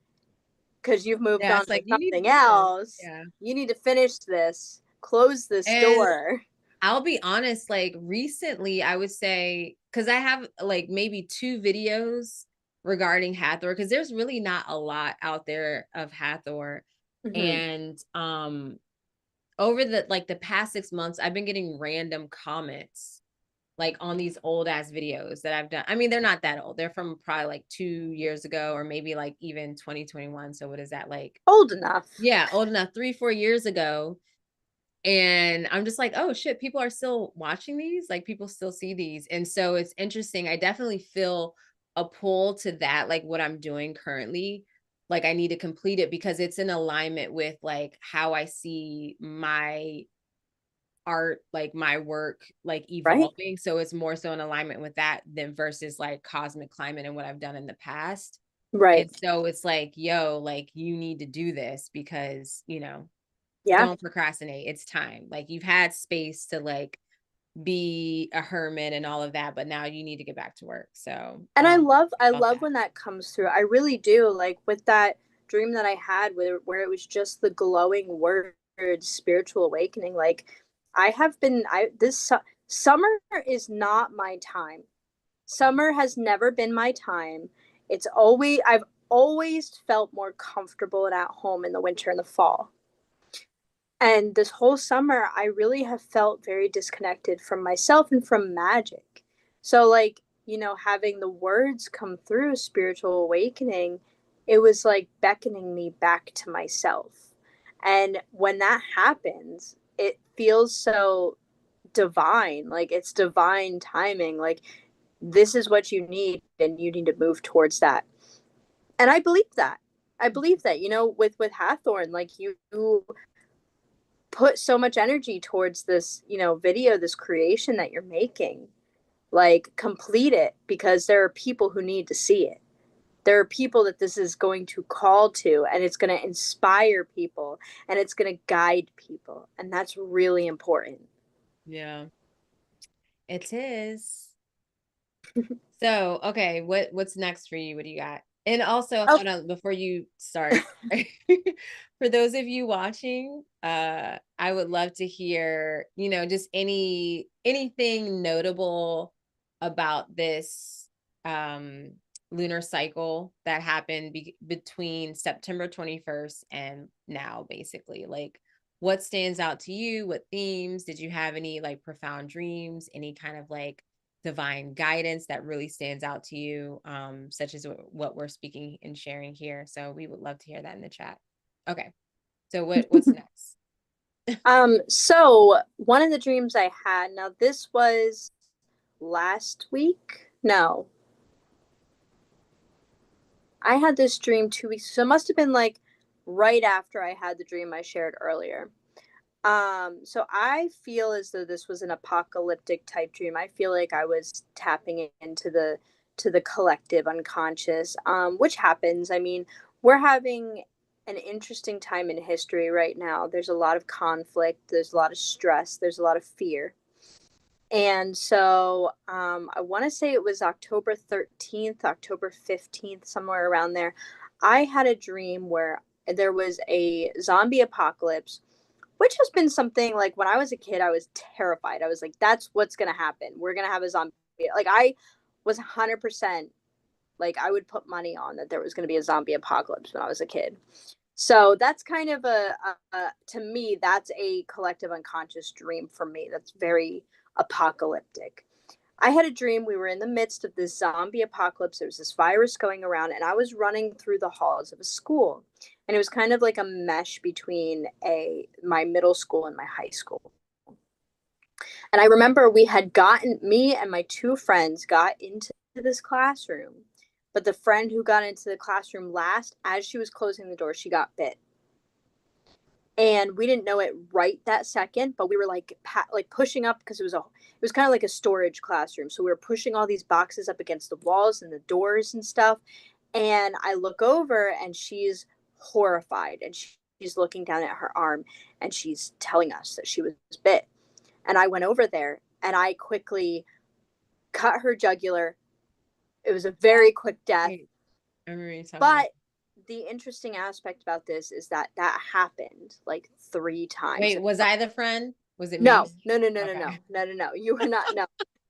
because you've moved
Yeah,
on
it's
to
like, you need to
something
do this.
else.
Yeah.
You need to finish this, close this
And
door.
I'll be honest, like recently, I would say, because I have like maybe two videos regarding Hathor, because there's really not a lot out there of Hathor.
Mm-hmm.
And over the past 6 months, I've been getting random comments like on these old ass videos that I've done. I mean, they're not that old. They're from probably like 2 years ago, or maybe like even 2021. So what is that like?
Old enough.
Yeah, old enough, 3, 4 years ago. And I'm just like, oh shit, people are still watching these, like people still see these. And so it's interesting. I definitely feel a pull to that, like what I'm doing currently. Like I need to complete it because it's in alignment with like how I see my art, like my work, like
Right.
evolving. So it's more so in alignment with that than versus like cosmic climate and what I've done in the past.
Right.
And so it's like, yo, like you need to do this because,
Yeah.
don't procrastinate. It's time. Like you've had space to like be a hermit and all of that, but now you need to get back to work. So
And I
about
love
that.
when that comes through. I really do. Like, with that dream that I had where it was just the glowing words, spiritual awakening. Like, I have been I this summer is not my time. Summer has never been my time. I've always felt more comfortable and at home in the winter and the fall. And this whole summer, I really have felt very disconnected from myself and from magic. So, like, having the words come through spiritual awakening, it was like beckoning me back to myself. And when that happens, it feels so divine. Like, it's divine timing. Like, this is what you need, and you need to move towards that. And I believe that. I believe that, with Hathorn, like, you put so much energy towards this, video, this creation that you're making. like complete it, because there are people who need to see it. There are people that this is going to call to, and it's going to inspire people, and it's going to guide people, and that's really important.
Yeah, it is. So, okay, what's next for you? What do you got? And also,
Oh,
hold on, before you start, for those of you watching, I would love to hear, just anything notable about this lunar cycle that happened between September 21st and now, basically. Like, what stands out to you? What themes? Did you have any like profound dreams? Any kind of like divine guidance that really stands out to you, such as what we're speaking and sharing here? So we would love to hear that in the chat. Okay, so what's next?
so one of the dreams I had, now this was last week. No, I had this dream 2 weeks. So it must have been like right after I had the dream I shared earlier. So I feel as though this was an apocalyptic type dream. I feel like I was tapping into the collective unconscious, which happens. I mean, we're having an interesting time in history right now. There's a lot of conflict, there's a lot of stress, there's a lot of fear. And so I want to say it was October 13th, October 15th, somewhere around there. I had a dream where there was a zombie apocalypse, which has been something like when I was a kid, I was terrified. I was like, that's what's going to happen. We're going to have a zombie. Like, I was 100% like, I would put money on that there was going to be a zombie apocalypse when I was a kid. So that's kind of to me, that's a collective unconscious dream for me. That's very apocalyptic. I had a dream we were in the midst of this zombie apocalypse. There was this virus going around, and I was running through the halls of a school. And it was kind of like a mesh between my middle school and my high school. And I remember me and my two friends got into this classroom. But the friend who got into the classroom last, as she was closing the door, she got bit. And we didn't know it right that second, but we were like pushing up, because it was kind of like a storage classroom, so we were pushing all these boxes up against the walls and the doors and stuff. And I look over, and she's horrified, and she's looking down at her arm, and she's telling us that she was bit. And I went over there, and I quickly cut her jugular. It was a very quick death.
Wait, I remember you talking about.
But the interesting aspect about this is that happened like 3 times.
Wait, was I the friend? Was it me?
No, no, no, no, no,
Okay.
no, no, no, no. You were not. No,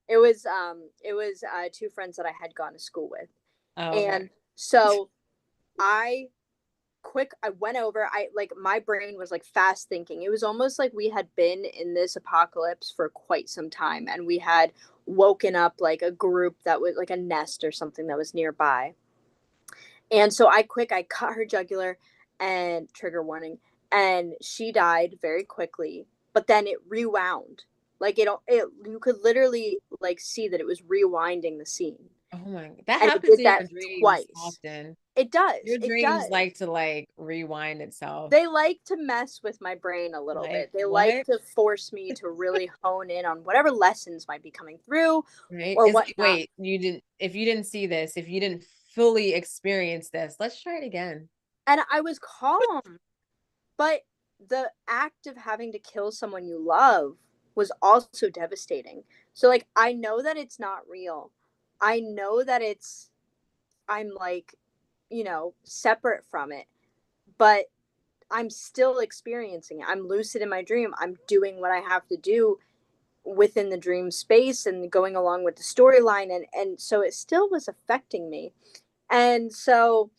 it was two friends that I had gone to school with,
Oh, okay.
and so I I went over. I like my brain was like fast thinking. It was almost like we had been in this apocalypse for quite some time, and we had woken up like a group that was like a nest or something that was nearby. And so I cut her jugular, and trigger warning, and she died very quickly. But then it rewound. Like you could literally like see that it was rewinding the scene.
Oh my, that
And it
happens
did
in
that
your dreams
twice.
often.
It does.
Your
It
dreams
does.
like to like rewind itself.
They like to mess with my brain a little
Like
bit. They like
what?
to force me to really hone in on whatever lessons might be coming through
Right?
or
It's like,
whatnot.
wait, if you didn't see this, if you didn't fully experience this, let's try it again.
And I was calm. But the act of having to kill someone you love was also devastating. So like I know that it's not real. I know that I'm like, separate from it, but I'm still experiencing it. I'm lucid in my dream. I'm doing what I have to do within the dream space and going along with the storyline, and so it still was affecting me. And so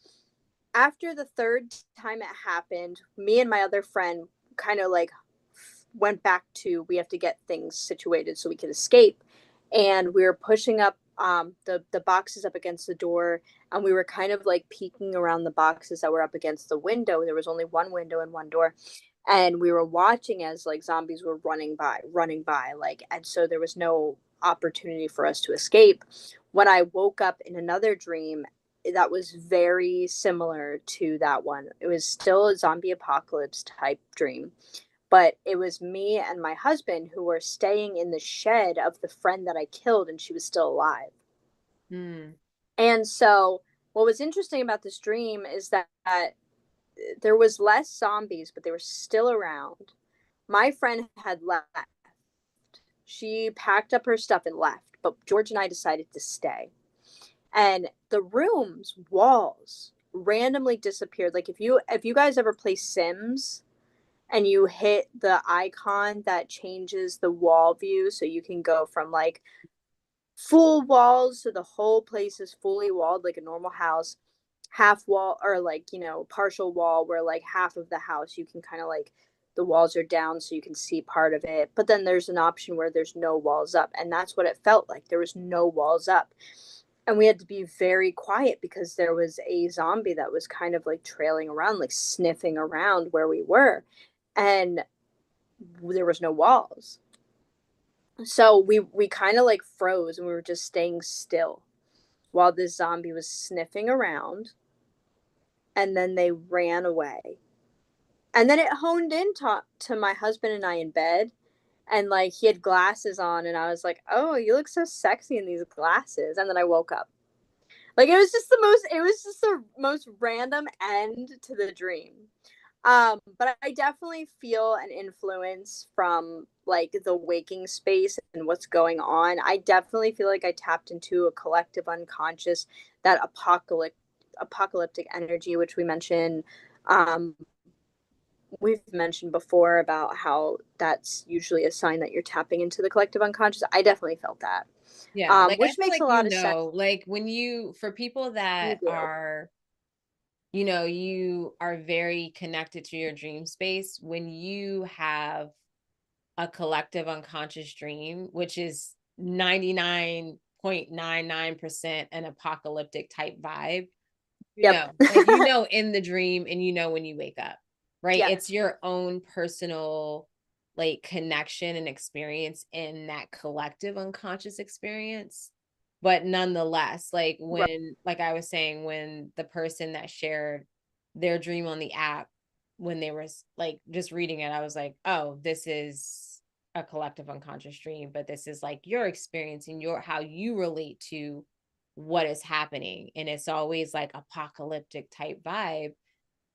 after the third time it happened, me and my other friend kind of like went back to, we have to get things situated so we could escape. And we were pushing up the boxes up against the door, and we were kind of like peeking around the boxes that were up against the window. There was only one window and one door, and we were watching as like zombies were running by, like, and so there was no opportunity for us to escape. When I woke up in another dream that was very similar to that one, it was still a zombie apocalypse type dream, but it was me and my husband who were staying in the shed of the friend that I killed, and she was still alive.
Mm.
And so what was interesting about this dream is that there was less zombies, but they were still around. My friend had left. She packed up her stuff and left, but George and I decided to stay. And the room's walls randomly disappeared. Like if you guys ever play Sims and you hit the icon that changes the wall view, so you can go from like full walls so the whole place is fully walled like a normal house, half wall, or like, partial wall where like half of the house you can kind of like, the walls are down so you can see part of it, but then there's an option where there's no walls up, and that's what it felt like. There was no walls up, and we had to be very quiet because there was a zombie that was kind of like trailing around, like sniffing around where we were, and there was no walls. So we kind of like froze, and we were just staying still while this zombie was sniffing around, and then they ran away. And then it honed in to my husband and I in bed, and like he had glasses on, and I was like, "Oh, you look so sexy in these glasses." And then I woke up. Like it was just the most random end to the dream. But I definitely feel an influence from like the waking space and what's going on. I definitely feel like I tapped into a collective unconscious, that apocalyptic energy, which um, we've mentioned before about how that's usually a sign that you're tapping into the collective unconscious. I definitely felt that,
Yeah, like I
which
feel
makes
like
a lot of sense.
like when for people
You
that
do.
are, you are very connected to your dream space, when you have a collective unconscious dream, which is 99.99% an apocalyptic type vibe,
Yep.
like in the dream, and when you wake up, right?
Yes.
It's your own personal like connection and experience in that collective unconscious experience. But nonetheless, like
Right.
like I was saying, when the person that shared their dream on the app, when they were like just reading it, I was like, oh, this is a collective unconscious dream, but this is like your experience and how you relate to what is happening, and it's always like apocalyptic type vibe.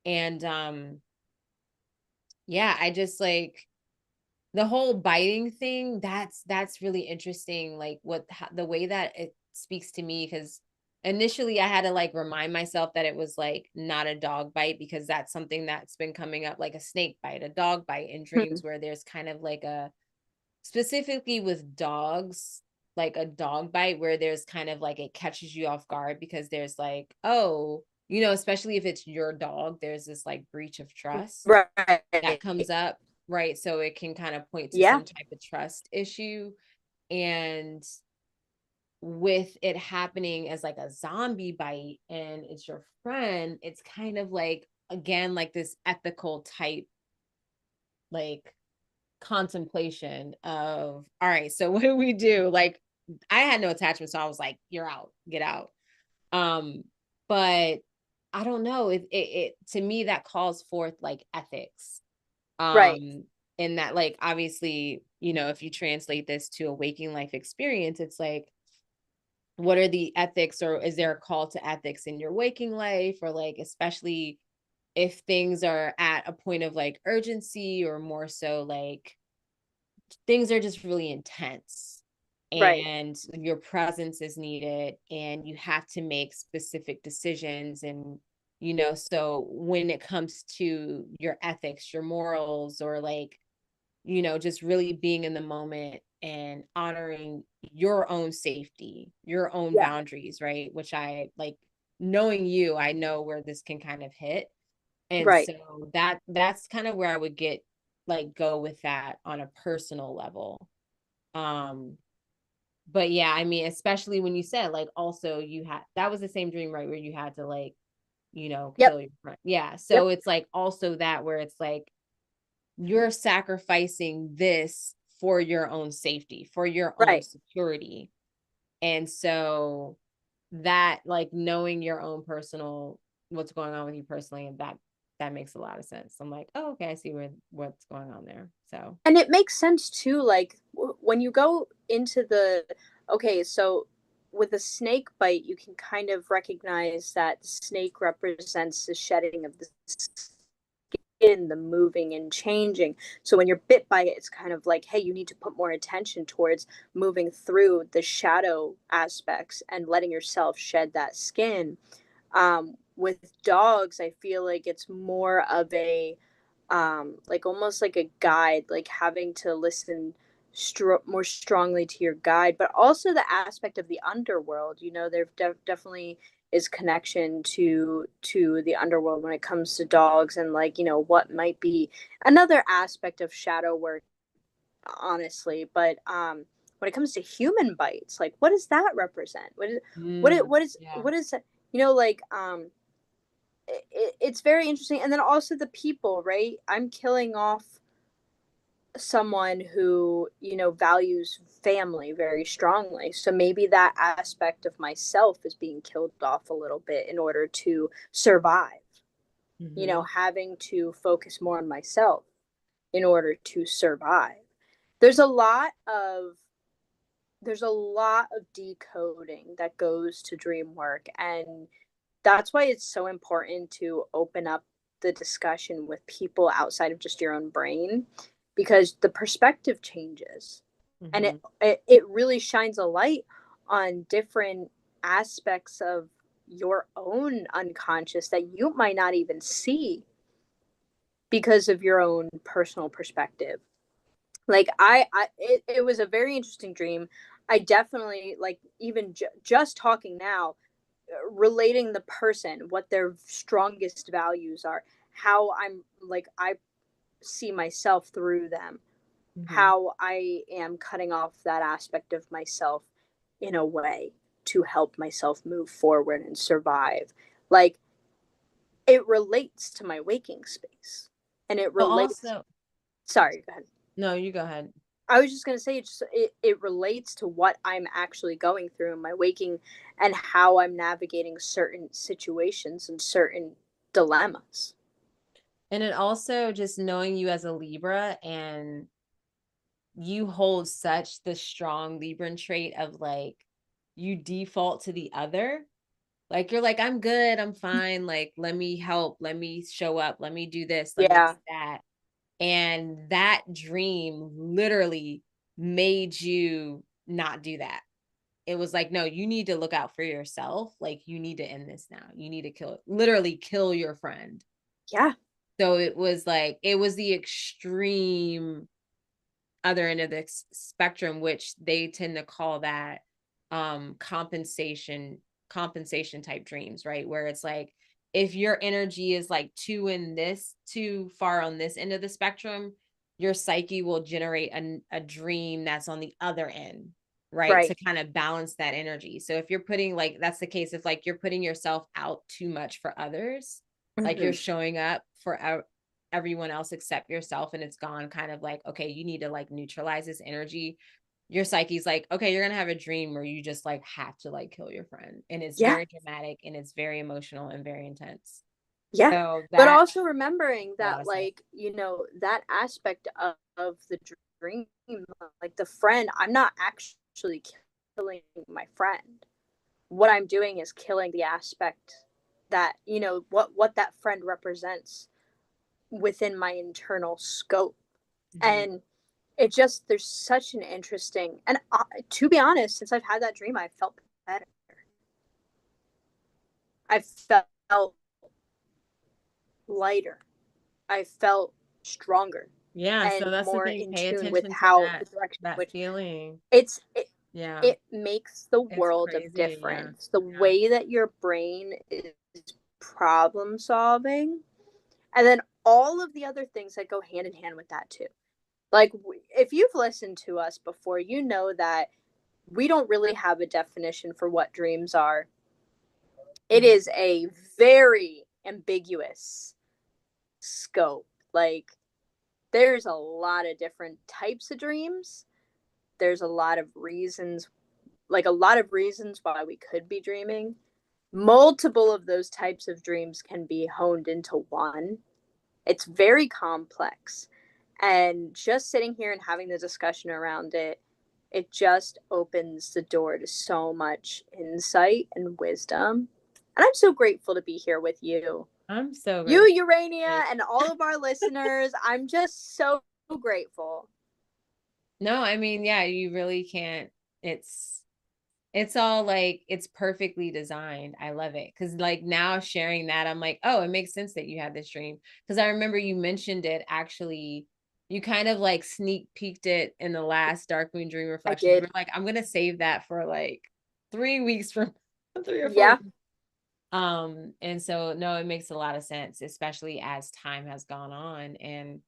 And yeah, I just like the whole biting thing. That's really interesting, like the way that it speaks to me, because initially I had to like remind myself that it was like not a dog bite, because that's something that's been coming up, like a snake bite, a dog bite in
Hmm.
dreams, where there's kind of like a, specifically with dogs, like a dog bite where there's kind of like it catches you off guard, because there's like, oh, especially if it's your dog, there's this like breach of trust that
Right.
comes up, right? So it can kind of point to
Yeah.
some type of trust issue. And with it happening as like a zombie bite and it's your friend, it's kind of like, again, like this ethical type, like contemplation of, all right, so what do we do? Like, I had no attachment, so I was like, you're out, get out. But I don't know, it to me that calls forth like ethics.
Right.
In that, like, obviously, if you translate this to a waking life experience, it's like, what are the ethics, or is there a call to ethics in your waking life, or like, especially if things are at a point of like urgency, or more so like things are just really intense
Right.
and your presence is needed and you have to make specific decisions. And so when it comes to your ethics, your morals, or like, just really being in the moment and honoring your own safety, your own
Yeah.
boundaries, right? Which I like, knowing you, I know where this can kind of hit. And
Right.
so that's kind of where I would get, like, go with that on a personal level. Um, but yeah, I mean, especially when you said like, also you had, that was the same dream, right? Where you had to like,
Yep.
kill your friend. Yeah.
Yep.
So it's like also that, where it's like you're sacrificing this for your own safety, for your own
Right.
security. And so that, like, knowing your own personal, what's going on with you personally, and that that makes a lot of sense. I'm like, oh, okay, I see what's going on there. So,
And it makes sense too, like when you go into the, okay, so with a snake bite, you can kind of recognize that the snake represents the shedding of the skin, the moving and changing. So when you're bit by it, it's kind of like, hey, you need to put more attention towards moving through the shadow aspects and letting yourself shed that skin. With dogs, I feel like it's more of a like almost like a guide, like having to listen more strongly to your guide, but also the aspect of the underworld. You know, there definitely is connection to the underworld when it comes to dogs, and like, you know, what might be another aspect of shadow work, honestly. But when it comes to human bites, like what does that represent?
yeah.
What is, you know, like it's very interesting. And then also the people, right? I'm killing off someone who, you know, values family very strongly, so maybe that aspect of myself is being killed off a little bit in order to survive, you know,
Mm-hmm.
having to focus more on myself in order to survive. there's a lot of there's a lot of decoding that goes to dream work, and that's why it's so important to open up the discussion with people outside of just your own brain, because the perspective changes, and
Mm-hmm.
it really shines a light on different aspects of your own unconscious that you might not even see because of your own personal perspective. Like it was a very interesting dream. I definitely, like, even just talking now, relating the person, what their strongest values are, how I'm like, I see myself through them,
Mm-hmm.
how I am cutting off that aspect of myself in a way to help myself move forward and survive. Like, it relates to my waking space, and it
But
relates,
also,
sorry, go ahead.
no, you go ahead.
I was just going to say, it relates to what I'm actually going through in my waking, and how I'm navigating certain situations and certain dilemmas.
And it also just knowing you as a Libra, and you hold such the strong Libran trait of like, you default to the other. Like you're like, I'm good, I'm fine. Like, let me help, let me show up, let me do this, let me do
Yeah.
that. And that dream literally made you not do that. It was like, no, you need to look out for yourself. Like, you need to end this now. You need to literally kill your friend.
Yeah.
So it was like, it was the extreme other end of the spectrum, which they tend to call that compensation type dreams, right? Where it's like, if your energy is like too far on this end of the spectrum, your psyche will generate a dream that's on the other end, right? To
Right.
kind of balance that energy. So if you're putting, like, that's the case, if like you're putting yourself out too much for others, like you're
Mm-hmm.
showing up for everyone else except yourself, and it's gone, kind of like, okay, you need to like neutralize this energy. Your psyche's like, okay, you're gonna have a dream where you just like have to like kill your friend, and it's
Yeah.
very dramatic and it's very emotional and very intense.
Yeah.
So
But
that
also remembering
a lot
that,
of sense.
like, you know, that aspect of the dream, like the friend, I'm not actually killing my friend. What I'm doing is killing the aspect that, you know, what that friend represents within my internal scope.
Mm-hmm.
And it just, there's such an interesting, and to be honest, since I've had that dream, I felt better. I felt lighter. I felt stronger
Yeah, so
and
that's the
more
thing.
in
Pay
tune with
attention to
how the
that
direction,
that
which
feeling.
it's
Yeah,
it makes the
it's
world of
crazy. Yeah,
difference. The
yeah.
way that your brain is problem solving, and then all of the other things that go hand in hand with that too. Like, if you've listened to us before, you know that we don't really have a definition for what dreams are. It
Mm-hmm.
is a very ambiguous scope. Like, there's a lot of different types of dreams. There's a lot of reasons, like a lot of reasons why we could be dreaming. Multiple of those types of dreams can be honed into one. It's very complex. And just sitting here and having the discussion around it, it just opens the door to so much insight and wisdom. And I'm so grateful to be here with you.
I'm so
You,
grateful.
Urania, and all of our listeners. I'm just so grateful.
No, I mean, yeah, you really can't. It's it's all like it's perfectly designed. I love it. Cause like now sharing that, I'm like, oh, it makes sense that you had this dream. Cause I remember you mentioned it actually, you kind of like sneak peeked it in the last Dark Moon Dream
I
Reflections. We're
did.
like, I'm gonna save that for like 3 weeks from 3 or 4 weeks.
Yeah.
And so no, it makes a lot of sense, especially as time has gone on. And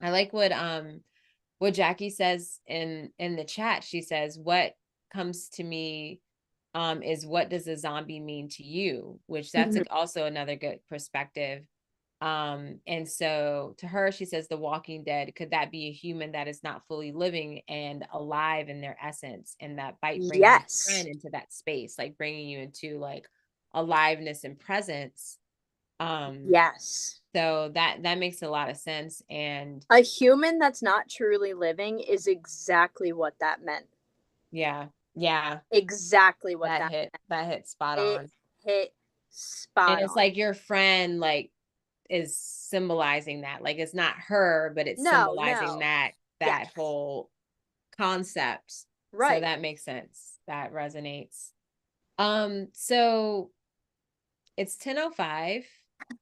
I like what Jackie says in the chat. She says, what comes to me is what does a zombie mean to you? Which that's
Mhm.
also another good perspective. And so to her, she says, The Walking Dead, could that be a human that is not fully living and alive in their essence? And that bite bringing your friend
Yes.
into that space, like bringing you into like aliveness and presence. Um,
Yes.
so that makes a lot of sense. And
A human that's not truly living is exactly what that meant.
yeah, yeah,
Exactly what
that
that
hit that hit spot
it
on.
hit
And
spot
it's
on.
like your friend like is symbolizing that. Like it's not her, but it's
No,
symbolizing
no. Yes.
that whole concept. So
Right.
that makes sense. That resonates. So it's 10:05.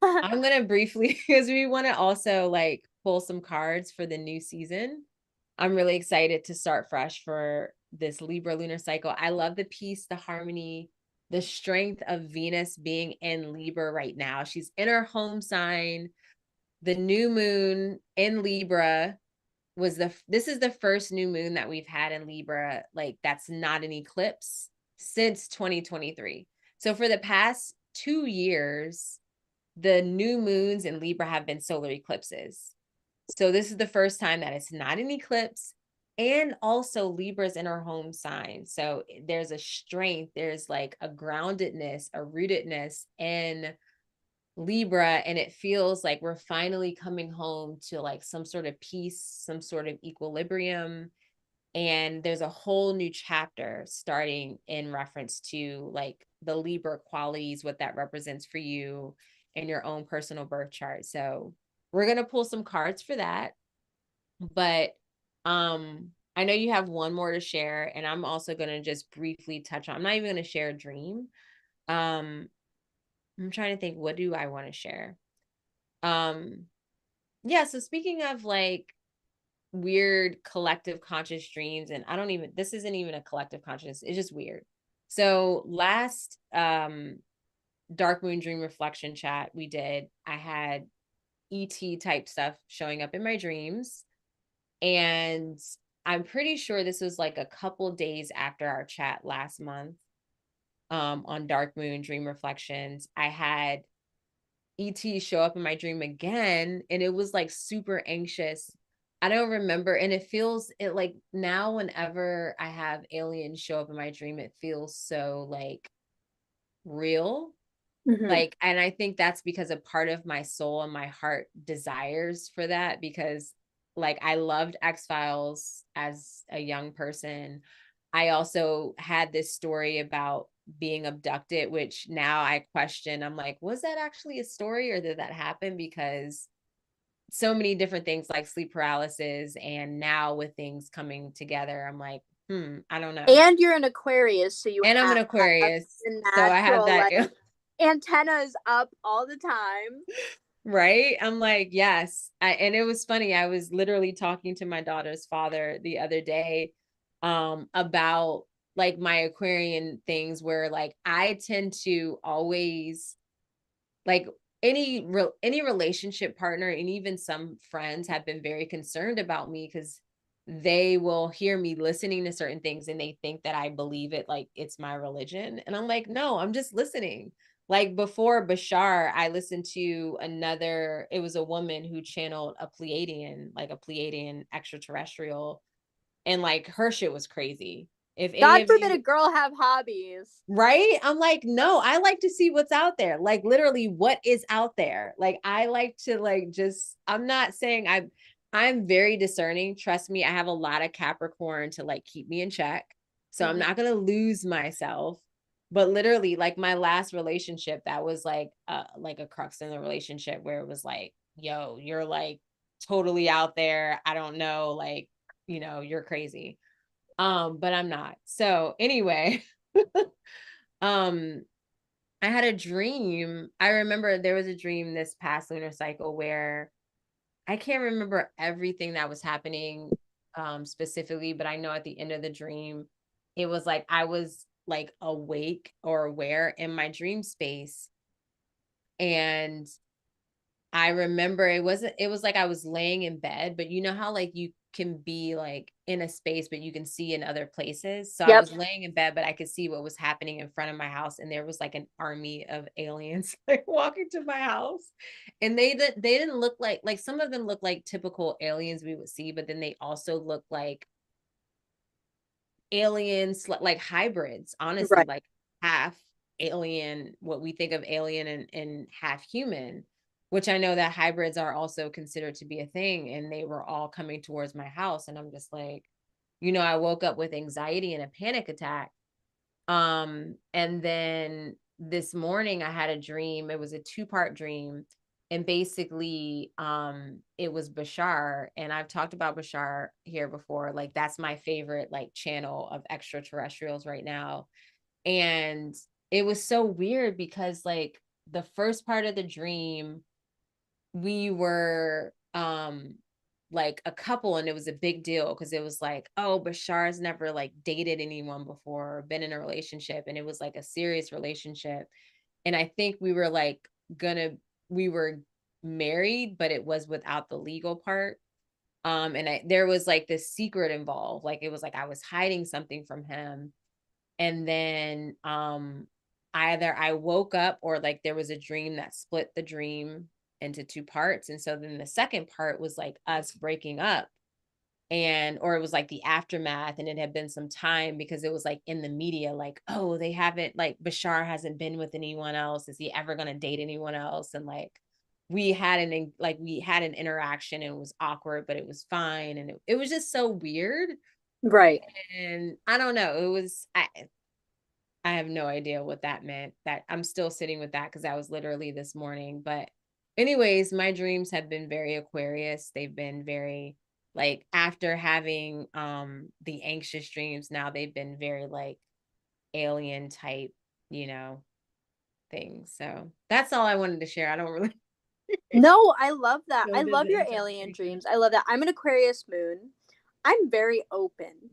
I'm gonna briefly because we want to also like pull some cards for the new season. I'm really excited to start fresh for this Libra lunar cycle. I love the peace, the harmony, the strength of Venus being in Libra right now. She's in her home sign. The new moon in Libra was this is the first new moon that we've had in Libra, like that's not an eclipse since 2023. So for the past 2 years, the new moons in Libra have been solar eclipses. So this is the first time that it's not an eclipse. And also Libra's in her home sign. So there's a strength, there's like a groundedness, a rootedness in Libra. And it feels like we're finally coming home to like some sort of peace, some sort of equilibrium. And there's a whole new chapter starting in reference to like the Libra qualities, what that represents for you in your own personal birth chart. So we're going to pull some cards for that. But I know you have one more to share, and I'm also going to just briefly touch on, I'm not even going to share a dream. Um, I'm trying to think, what do I want to share? Um, yeah, so speaking of like weird collective conscious dreams, and I don't even, this isn't even a collective consciousness, it's just weird. So last Dark Moon Dream Reflection chat we did, I had ET type stuff showing up in my dreams. And I'm pretty sure this was like a couple days after our chat last month on Dark Moon Dream Reflections. I had ET show up in my dream again, and it was like super anxious. I don't remember. And it feels it like now, whenever I have aliens show up in my dream, it feels so like real.
Mhm.
Like, and I think that's because a part of my soul and my heart desires for that, because like I loved X-Files as a young person. I also had this story about being abducted, which now I question. I'm like, was that actually a story or did that happen? Because so many different things like sleep paralysis, and now with things coming together, I'm like, I don't know.
And you're an Aquarius, so you
And I'm an
have
Aquarius,
the
so I have
natural
that.
like antennas up all the time.
Right? I'm like, yes. And it was funny. I was literally talking to my daughter's father the other day about like my Aquarian things, where like I tend to always like any relationship partner, and even some friends have been very concerned about me because they will hear me listening to certain things and they think that I believe it like it's my religion. And I'm like, no, I'm just listening. Like before Bashar, I listened to another, it was a woman who channeled a Pleiadian, like a Pleiadian extraterrestrial, and like her shit was crazy. If any
God
of
forbid
you,
a girl have hobbies.
right? I'm like, no, I like to see what's out there. Like literally what is out there. Like I like to like just I'm not saying I'm very discerning. Trust me, I have a lot of Capricorn to like keep me in check. So I'm
Mhm.
not going to lose myself. But literally like my last relationship that was like a crux in the relationship where it was like, yo, you're like totally out there. I don't know like, you're crazy. But I'm not. So anyway, um I had a dream. I remember there was a dream this past lunar cycle where I can't remember everything that was happening specifically, but I know at the end of the dream, it was like I was like awake or aware in my dream space. And I remember it was like I was laying in bed, but you know how like you can be like in a space, but you can see in other places. So I
Yep.
was laying in bed, but I could see what was happening in front of my house. And there was like an army of aliens like walking to my house. And they didn't look like some of them look like typical aliens we would see, but then they also look like aliens, like hybrids, honestly,
Right.
like half alien, what we think of alien and half human, which I know that hybrids are also considered to be a thing. And they were all coming towards my house. And I'm just like, I woke up with anxiety and a panic attack. And then this morning I had a dream. It was a two-part dream. And basically, it was Bashar. And I've talked about Bashar here before. Like, that's my favorite like channel of extraterrestrials right now. And it was so weird because like the first part of the dream, we were like a couple and it was a big deal because it was like, oh, Bashar's never like dated anyone before or been in a relationship, and it was like a serious relationship. And I think we were like gonna we were married, but it was without the legal part. And there was like this secret involved, like it was like I was hiding something from him. And then either I woke up or like there was a dream that split the dream into two parts. And so then the second part was like us breaking up, and or it was like the aftermath, and it had been some time because it was like in the media like, oh, they haven't, like Bashar hasn't been with anyone else, is he ever going to date anyone else? And like we had an interaction and it was awkward but it was fine, and it was just so weird.
Right.
And I don't know, I have no idea what that meant. That I'm still sitting with that because that was literally this morning. But anyways, my dreams have been very Aquarius. They've been very like after having the anxious dreams, now they've been very like alien type, you know, things. So that's all I wanted to share. I don't really
No, I love that.
go
I
into
love
the
your alien
interpretation.
dreams. I love that. I'm an Aquarius moon. I'm very open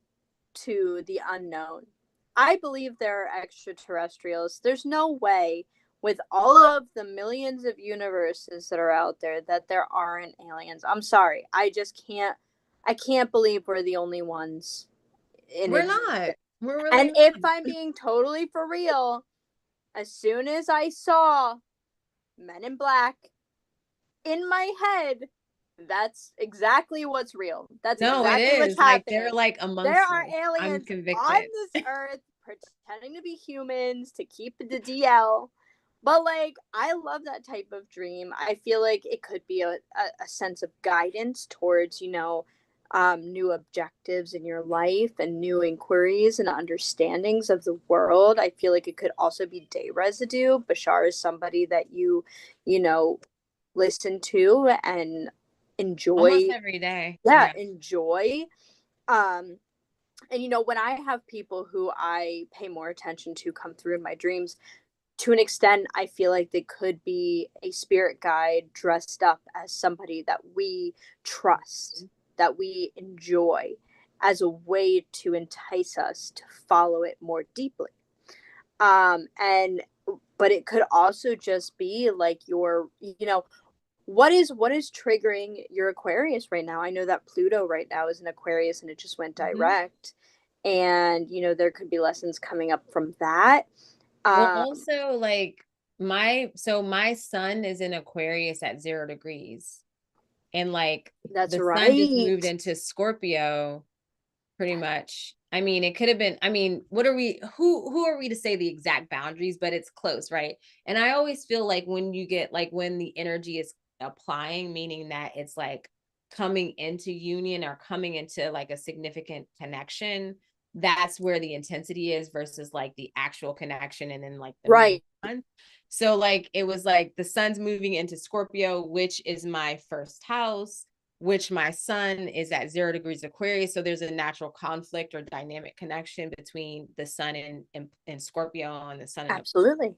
to the unknown. I believe there are extraterrestrials. There's no way, with all of the millions of universes that are out there, that there aren't aliens. I'm sorry. I can't believe we're the only ones in
We're
existence.
not. We're really
And if
not.
I'm being totally for real, as soon as I saw Men in Black in my head, that's exactly what's real. That's
No, it
exactly what's
is. Like they're
happening.
like
There
amongst
are
us. I'm
aliens on
convicted.
this earth pretending to be humans to keep the DL. But like, I love that type of dream. I feel like it could be a sense of guidance towards, new objectives in your life and new inquiries and understandings of the world. I feel like it could also be day residue. Bashar is somebody that you know, listen to and
Almost
enjoy.
every day.
Yeah,
Yeah.
enjoy. um and when I have people who I pay more attention to come through in my dreams, to an extent I feel like they could be a spirit guide dressed up as somebody that we trust, that we enjoy, as a way to entice us to follow it more deeply. And but it could also just be like what is triggering your Aquarius right now? I know that Pluto right now is in Aquarius and it just went
Mhm.
direct. And there could be lessons coming up from that.
Well,
Um,
also like my son is in Aquarius at 0 degrees. And like
that's
the sun just
right.
moved into Scorpio pretty much. I mean, it could have been, I mean, what are we, who are we to say the exact boundaries, but it's close, right? And I always feel like when you get like when the energy is applying, meaning that it's like coming into union or coming into like a significant connection, that's where the intensity is versus like the actual connection and then like the moving
Right.
on. So like it was like the sun's moving into Scorpio, which is my first house, which my sun is at 0 degrees Aquarius. So there's a natural conflict or dynamic connection between the sun and Scorpio and the sun and
Absolutely.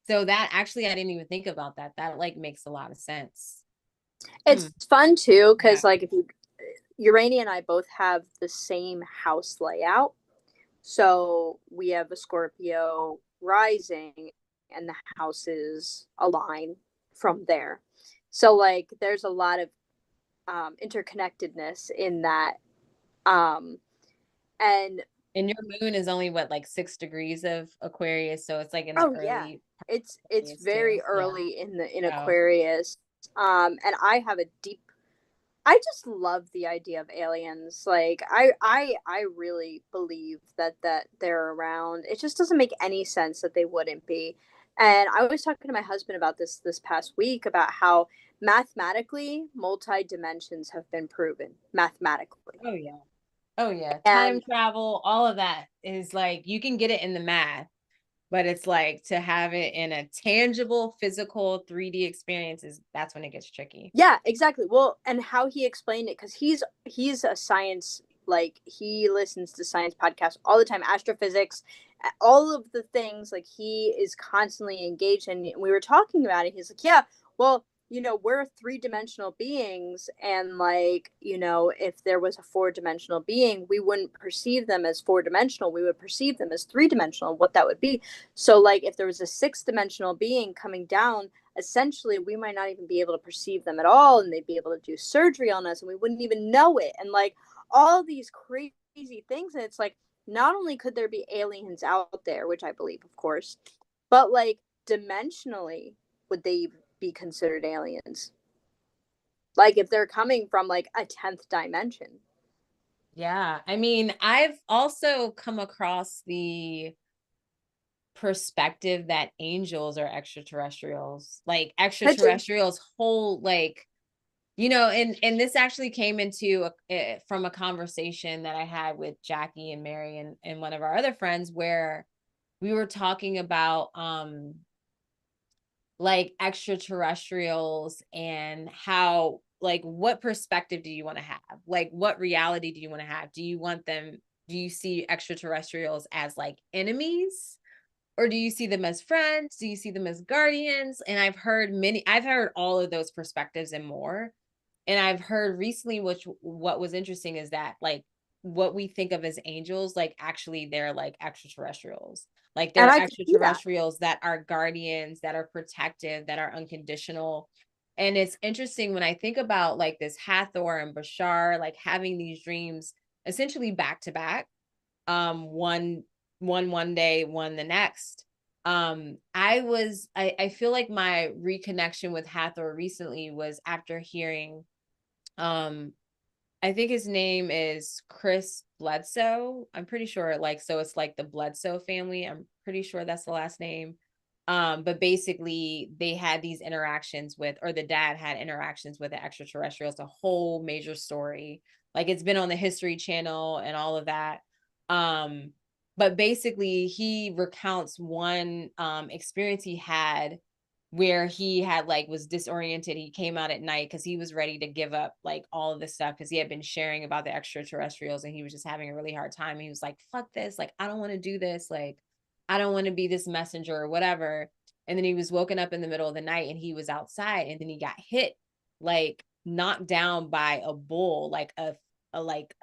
so that actually I didn't even think about that. That like makes a lot of sense. Hmm.
It's fun too,
Yeah.
because like if you Urania and I both have the same house layout. So we have a Scorpio rising and the houses align from there. So like there's a lot of interconnectedness in that. Um, and
And your moon is only what, like 6 degrees of Aquarius. So it's like in the
oh yeah,
early
it's
Aquarius too.
very
Yeah.
early in
Oh,
Aquarius. And I have a deep I just love the idea of aliens. Like I really believe that they're around. It just doesn't make any sense that they wouldn't be. And I was talking to my husband about this past week about how mathematically multi dimensions have been proven mathematically.
oh yeah. Oh yeah. Time
And
travel, all of that is like you can get it in the math, but it's like to have it in a tangible, physical 3D experience is that's when it gets tricky.
yeah, exactly. Well, and how he explained it, because he's a science, like he listens to science podcasts all the time, astrophysics, all of the things, like he is constantly engaged. And we were talking about it. He's like, yeah, well, we're three-dimensional beings, and like, if there was a four-dimensional being, we wouldn't perceive them as four-dimensional. We would perceive them as three-dimensional, what that would be. So like if there was a six-dimensional being coming down, essentially we might not even be able to perceive them at all, and they'd be able to do surgery on us and we wouldn't even know it, and like all these crazy things. And it's like, not only could there be aliens out there, which I believe, of course, but like dimensionally, would they be considered aliens? Like if they're coming from like a 10th dimension.
Yeah. I mean, I've also come across the perspective that angels are extraterrestrials, like
Could you?
extraterrestrials whole like and this actually came into from a conversation that I had with Jackie and Mary and one of our other friends where we were talking about like extraterrestrials and how like what perspective do you want to have, like what reality do you want to have, do you see extraterrestrials as like enemies or do you see them as friends, do you see them as guardians? And I've heard all of those perspectives and more. And I've heard recently, which what was interesting is that like what we think of as angels, like actually they're like extraterrestrials. Like
And
they're
I could see that.
extraterrestrials that are guardians, that are protective, that are unconditional. And it's interesting when I think about like this Hathor and Bashar, like having these dreams essentially back to back, one day, one the next. I feel like my reconnection with Hathor recently was after hearing um I think his name is Chris Bledsoe. I'm pretty sure like so it's like the Bledsoe family. I'm pretty sure that's the last name. But basically they had these interactions with, or the dad had interactions with the extraterrestrials, a whole major story. Like it's been on the History Channel and all of that. Um, but basically he recounts one experience he had where he had like was disoriented. He came out at night because he was ready to give up like all of this stuff because he had been sharing about the extraterrestrials and he was just having a really hard time. He was like, fuck this, like I don't want to do this, like I don't want to be this messenger or whatever. And then he was woken up in the middle of the night and he was outside and then he got hit, like knocked down by a bull, like a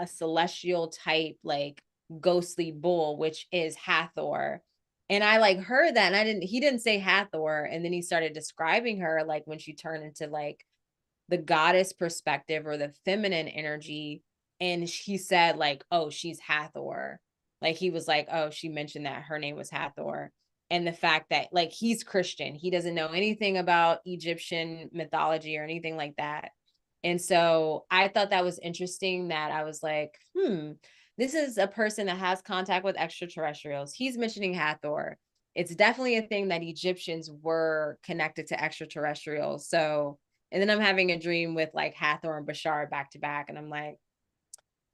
celestial type, like ghostly bull, which is Hathor. And I like heard that and he didn't say Hathor. And then he started describing her like when she turned into like the goddess perspective or the feminine energy. And he said like, oh, she's Hathor. Like he was like, oh, she mentioned that her name was Hathor. And the fact that like he's Christian, he doesn't know anything about Egyptian mythology or anything like that. And so I thought that was interesting that I was like, this is a person that has contact with extraterrestrials. He's mentioning Hathor. It's definitely a thing that Egyptians were connected to extraterrestrials. So, and then I'm having a dream with like Hathor and Bashar back to back. And I'm like,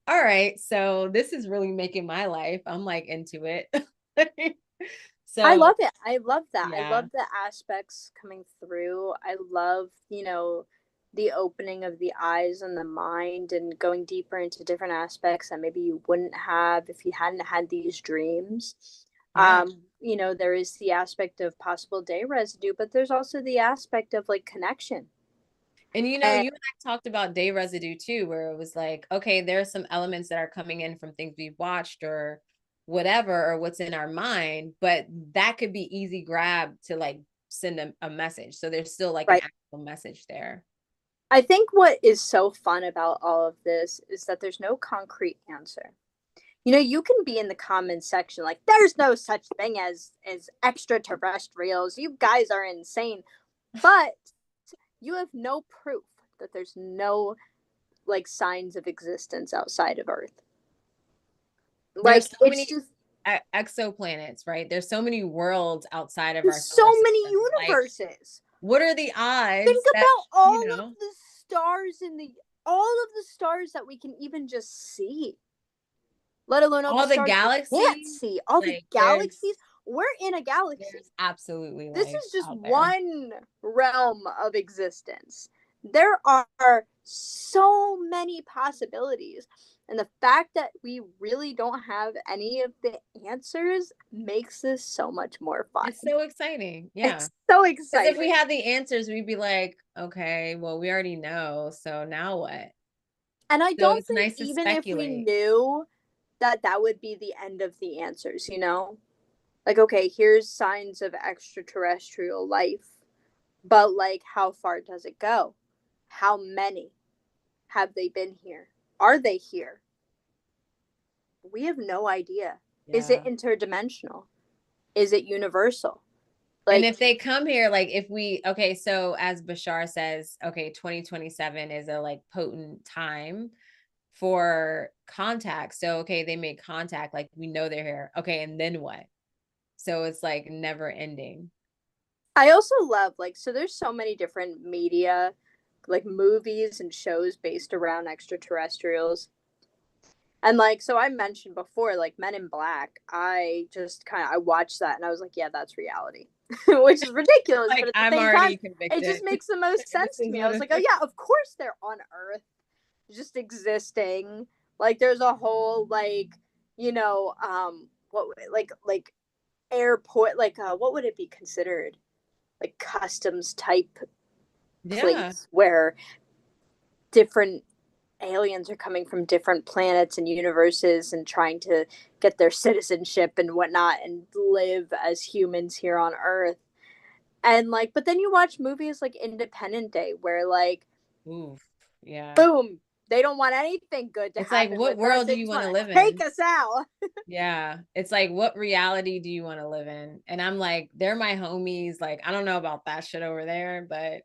all right, so this is really making my life. I'm like into it.
I
So,
love it. I love that. I
yeah.
love the aspects coming through. I love, the opening of the eyes and the mind and going deeper into different aspects that maybe you wouldn't have if you hadn't had these dreams.
Yeah.
There is the aspect of possible day residue, but there's also the aspect of like connection.
And
And
you and I talked about day residue too, where it was like, okay, there are some elements that are coming in from things we've watched or whatever, or what's in our mind, but that could be easy grab to like send a message. So there's still like an
right.
actual message there.
I think what is so fun about all of this is that there's no concrete answer. You can be in the comments section like there's no such thing as extraterrestrials. You guys are insane. But you have no proof that there's no like signs of existence outside of Earth.
There's
Like
so
it's
many
just
exoplanets, right? There's so many worlds outside of our
there's so
solar
many
system. Like,
universes.
what are the
Think
odds that,
about
you
all of
know,
the stars in the all of the stars that we can even just see, let alone all the
all the
stars we can't
galaxies,
see, all the
like
galaxies. We're in a galaxy.
there's absolutely
This
life
is just
out there.
one realm of existence. There are so many possibilities. And the fact that we really don't have any of the answers makes this so much more fun.
It's so exciting. Yeah.
It's so
Because if we
exciting.
had the answers, we'd be like, okay, well, we already know. So now what?
And I
So
don't
it's
think
nice to
even if we
speculate.
knew that that would be the end of the answers. Like, okay, here's signs of extraterrestrial life, but like, how far does it go? How many? Have they been here? Are they here? We have no idea. Is it
Yeah.
interdimensional? Is it universal?
And
Like,
if they come here, like if we, okay, so as Bashar says, okay, 2027 is a like potent time for contact. So, okay, they make contact, like we know they're here. Okay, and then what? So it's like never ending.
I also love, like, so there's so many different media, like movies and shows based around extraterrestrials. And like, so I mentioned before, like Men in Black, I just kind of, I watched that and I was like, yeah, that's reality, which is ridiculous. But
Like
at the
I'm
same time,
already
it just
convicted.
makes the most
This
sense to
is
me. I
what
was
it
like, oh
is.
yeah, of course they're on Earth, just existing. Like there's a whole like, what like airport, like what would it be considered? Like customs type
Yeah.
place where different aliens are coming from different planets and universes and trying to get their citizenship and whatnot and live as humans here on Earth. And like, but then you watch movies like Independent Day where like,
Oof. Yeah.
boom, they don't want anything good to
It's like,
happen
what
with us.
world do
They
you
just
want
want
to live
to take
in?
us out.
Yeah. It's like, what reality do you want to live in? And I'm like, they're my homies. Like, I don't know about that shit over there, but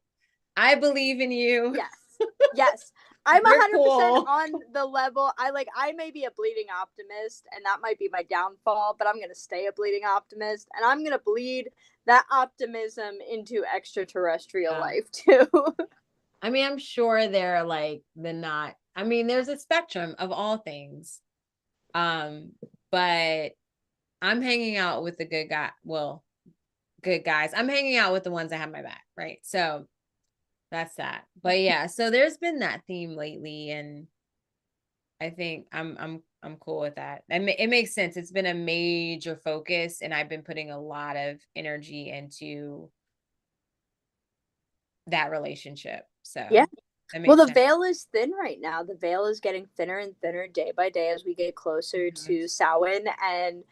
I believe in you.
Yes. Yes. I'm
You're
100%
cool.
on the level. I may be a bleeding optimist and that might be my downfall, but I'm going to stay a bleeding optimist and I'm going to bleed that optimism into extraterrestrial
Yeah.
life too.
I mean, I'm sure they're like the not, I mean, there's a spectrum of all things. Um, but I'm hanging out with the good guy. Well, good guys. I'm hanging out with the ones that have my back, right? So that's that. But yeah, so there's been that theme lately, and I think I'm cool with that. And it makes sense. It's been a major focus, and I've been putting a lot of energy into that relationship.
Yeah.
So that
Well,
makes
the
sense.
veil is thin right now. The veil is getting thinner and thinner day by day as we get closer
Mhm.
to Samhain, and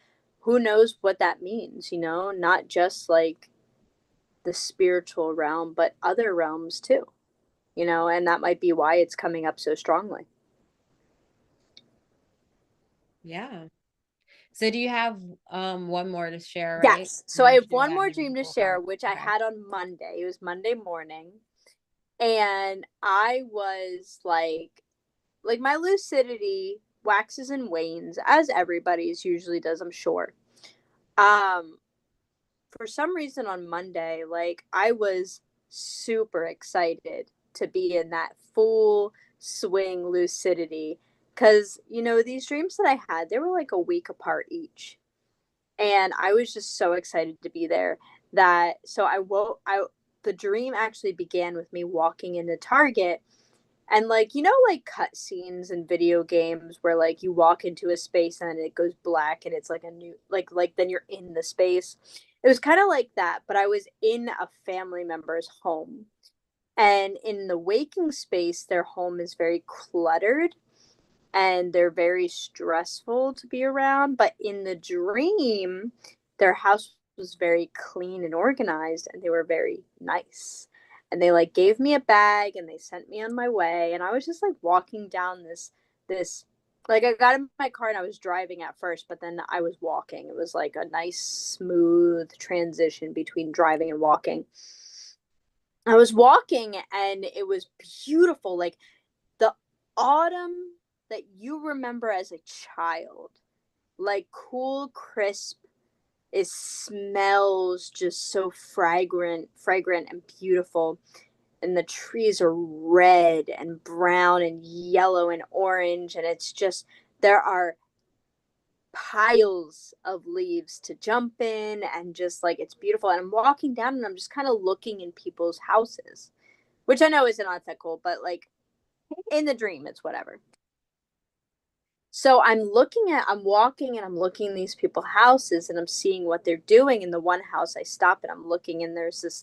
who knows what that means, not just like the spiritual realm, but other realms too, and that might be why it's coming up so strongly.
Yeah. So do you have one more to share, right?
Yes. So
And
I
I'm
have
sure you
one
have
more
your
dream to
full house.
share, which I
Okay.
had on Monday. It was Monday morning. And I was like my lucidity waxes and wanes, as everybody's usually does, I'm sure. Um, for some reason on Monday, like I was super excited to be in that full swing lucidity because these dreams that I had, they were like a week apart each, and I was just so excited to be there that so I woke I the dream actually began with me walking into Target, and like like cut scenes in video games where like you walk into a space and it goes black and it's like a new like then you're in the space. It was kind of like that, but I was in a family member's home. And in the waking space, their home is very cluttered and they're very stressful to be around. But in the dream, their house was very clean and organized, and they were very nice. And they like gave me a bag and they sent me on my way. And I was just like walking down this like I got in my car and I was driving at first, but then I was walking. It was like a nice smooth transition between driving and walking. I was walking and it was beautiful. Like the autumn that you remember as a child, like cool, crisp. It smells just so fragrant and beautiful. And the trees are red and brown and yellow and orange. And it's just, there are piles of leaves to jump in and just like, it's beautiful. And I'm walking down and I'm just kind of looking in people's houses, which I know isn't ethical, but like in the dream, it's whatever. So I'm walking and I'm looking in these people's houses and I'm seeing what they're doing. In the one house, I stop and I'm looking and there's this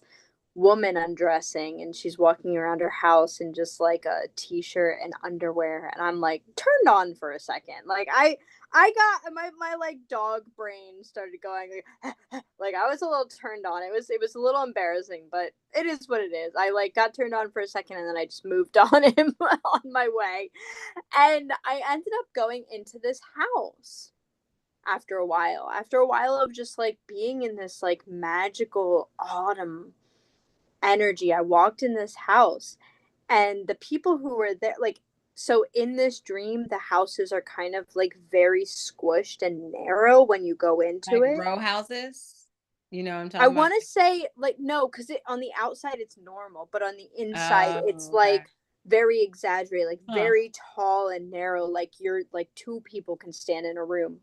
woman undressing and she's walking around her house in just like a t-shirt and underwear, and I'm like turned on for a second. Like I got my like dog brain started going like I was a little turned on. It was a little embarrassing, but it is what it is. I like got turned on for a second and then I just moved on him on my way. And I ended up going into this house after a while of just like being in this like magical autumn energy. I walked in this house and the people who were there, like, so in this dream, the houses are kind of like very squished and narrow when you go into
Like
it.
row houses. You know what I'm
I
talking about?
want to say like no, because it on the outside it's normal, but on the inside it's
Oh, okay.
like very exaggerated, like
Huh.
very tall and narrow, like you're like two people can stand in a room.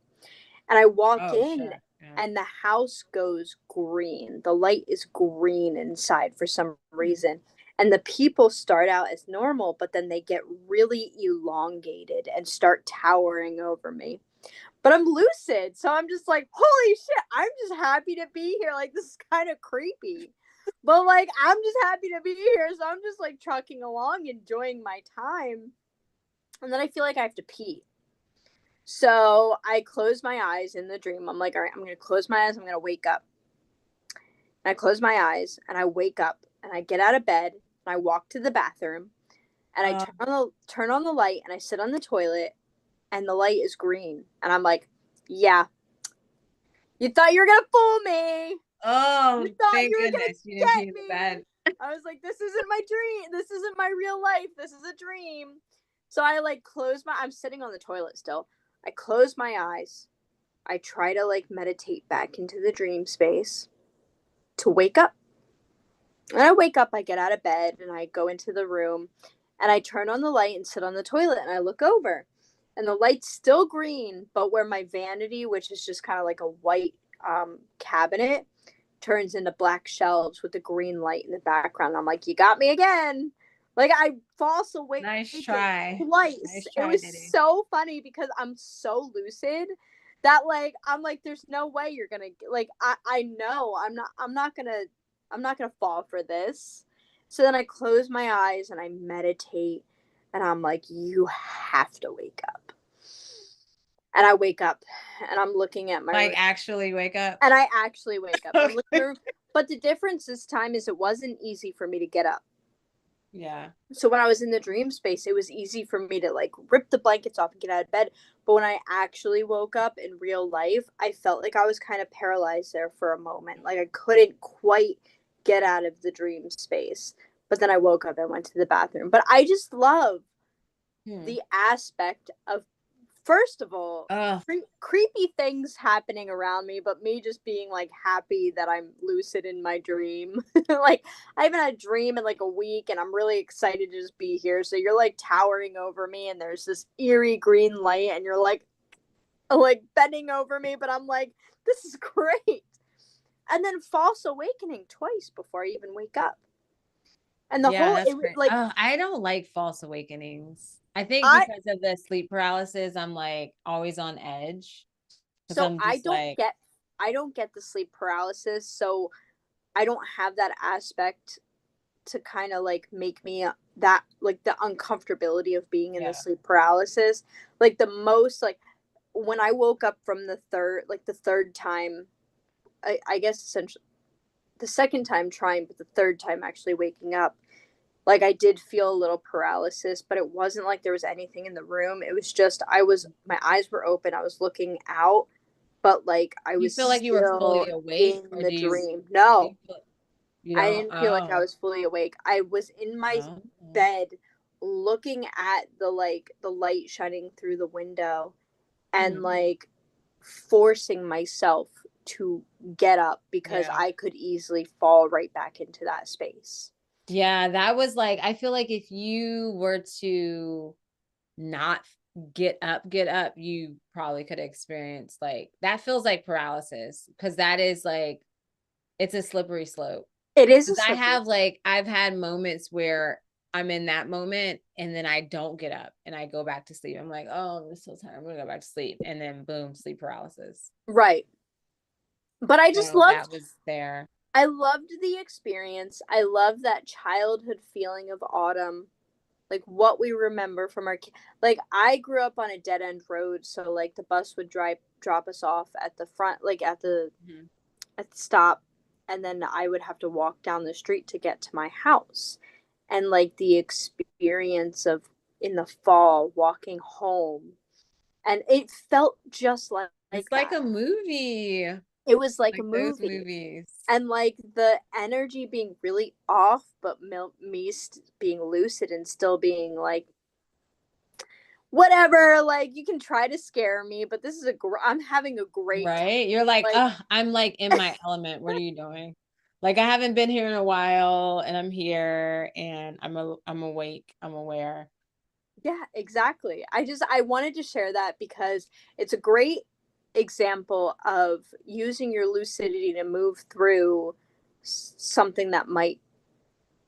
And I walk
Oh,
in
sure. Yeah.
and the house goes green. The light is green inside for some
Hmm.
reason. And the people start out as normal, but then they get really elongated and start towering over me. But I'm lucid. So I'm just like, holy shit, I'm just happy to be here. Like, this is kind of creepy. But like, I'm just happy to be here. So I'm just like trucking along, enjoying my time. And then I feel like I have to pee. So I close my eyes in the dream. I'm like, all right, I'm going to close my eyes. I'm going to wake up. And I close my eyes and I wake up and I get out of bed and I walk to the bathroom and I
Uh,
turn on the light and I sit on the toilet and the light is green. And I'm like, yeah, you thought you were going to fool me. You
oh,
thought
thank
you were going to
goodness you didn't pee
get
in the
me.
bed.
I was like, this isn't my dream. This isn't my real life. This is a dream. So I like I'm sitting on the toilet still. I close my eyes. I try to like meditate back into the dream space to wake up. And I wake up, I get out of bed and I go into the room and I turn on the light and sit on the toilet and I look over. And the light's still green, but where my vanity, which is just kind of like a white cabinet, turns into black shelves with the green light in the background. I'm like, you got me again. Like I false awakened
Nice try.
twice.
Nice
It
try,
was
Diddy.
so funny because I'm so lucid that like I'm like, there's no way you're gonna like I know I'm not gonna fall for this. So then I close my eyes and I meditate and I'm like, you have to wake up. And I wake up and I'm looking at my room
Like actually wake up.
and I actually wake up. I'm looking at
Okay.
my room. But the difference this time is it wasn't easy for me to get up.
Yeah.
So when I was in the dream space, it was easy for me to like rip the blankets off and get out of bed. But when I actually woke up in real life, I felt like I was kind of paralyzed there for a moment. Like I couldn't quite get out of the dream space. But then I woke up and went to the bathroom. But I just love
Hmm.
the aspect of first of all,
Oh,
creepy things happening around me, but me just being like happy that I'm lucid in my dream. Like I haven't had a dream in like a week and I'm really excited to just be here. So you're like towering over me and there's this eerie green light and you're like bending over me, but I'm like, this is great. And then false awakening twice before I even wake up. And the
yeah,
whole
that's
it
great.
like
Oh, I don't like false awakenings. I think
I
because of the sleep paralysis, I'm like always on edge because
so
I'm just like,
I don't get the sleep paralysis, so I don't have that aspect to kind of like make me that like the uncomfortability of being in the
yeah.
sleep paralysis. Like the most like when I woke up from the third time, I guess essentially the second time trying, but the third time actually waking up, like I did feel a little paralysis, but it wasn't like there was anything in the room. It was just my eyes were open, I was looking out, but like I
You
was
feel like you were
still
fully awake,
in
or
the
do
dream. No,
you feel, you
I
don't?
didn't feel like I
Oh,
was fully awake. I was in my
oh,
bed looking at the light shining through the window and
mhm.
like forcing myself to get up because
Yeah.
I could easily fall right back into that space.
Yeah, that was like, I feel like if you were to not get up, you probably could experience like that feels like paralysis because that is like it's a slippery slope.
It is a
Because I
slippery
have
slope.
like I've had moments where I'm in that moment and then I don't get up and I go back to sleep. I'm like, oh, I'm so tired. I'm gonna go back to sleep. And then boom, sleep paralysis.
Right. But
So that was there.
I loved the experience. I love that childhood feeling of autumn, like what we remember from like I grew up on a dead end road, so like the bus would drop us off at the front, like
Mhm.
at the stop, and then I would have to walk down the street to get to my house. And like the experience of in the fall walking home, and it felt just
It's
like
like
that.
a movie,
It was like a
like those
movie.
movies.
And like the energy being really off, but being lucid and still being like, whatever, like you can try to scare me, but I'm having a great time.
Right? You're like,
Like,
oh, I'm like in my element. What are you doing? Like I haven't been here in a while and I'm here and I'm awake. I'm aware.
yeah, exactly. I wanted to share that because it's a great example of using your lucidity to move through something that might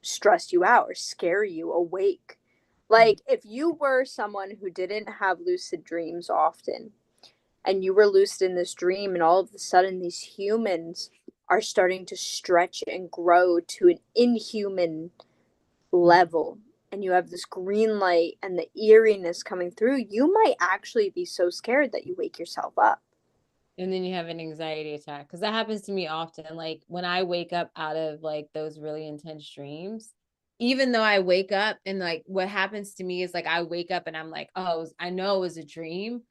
stress you out or scare you awake.
Mhm.
Like if you were someone who didn't have lucid dreams often and you were lucid in this dream and all of a sudden these humans are starting to stretch and grow to an inhuman
Mhm.
level and you have this green light and the eeriness coming through, you might actually be so scared that you wake yourself up.
And then you have an anxiety attack because that happens to me often. Like when I wake up out of like those really intense dreams, even though I wake up and like what happens to me is like I wake up and I'm like, oh, I know it was a dream.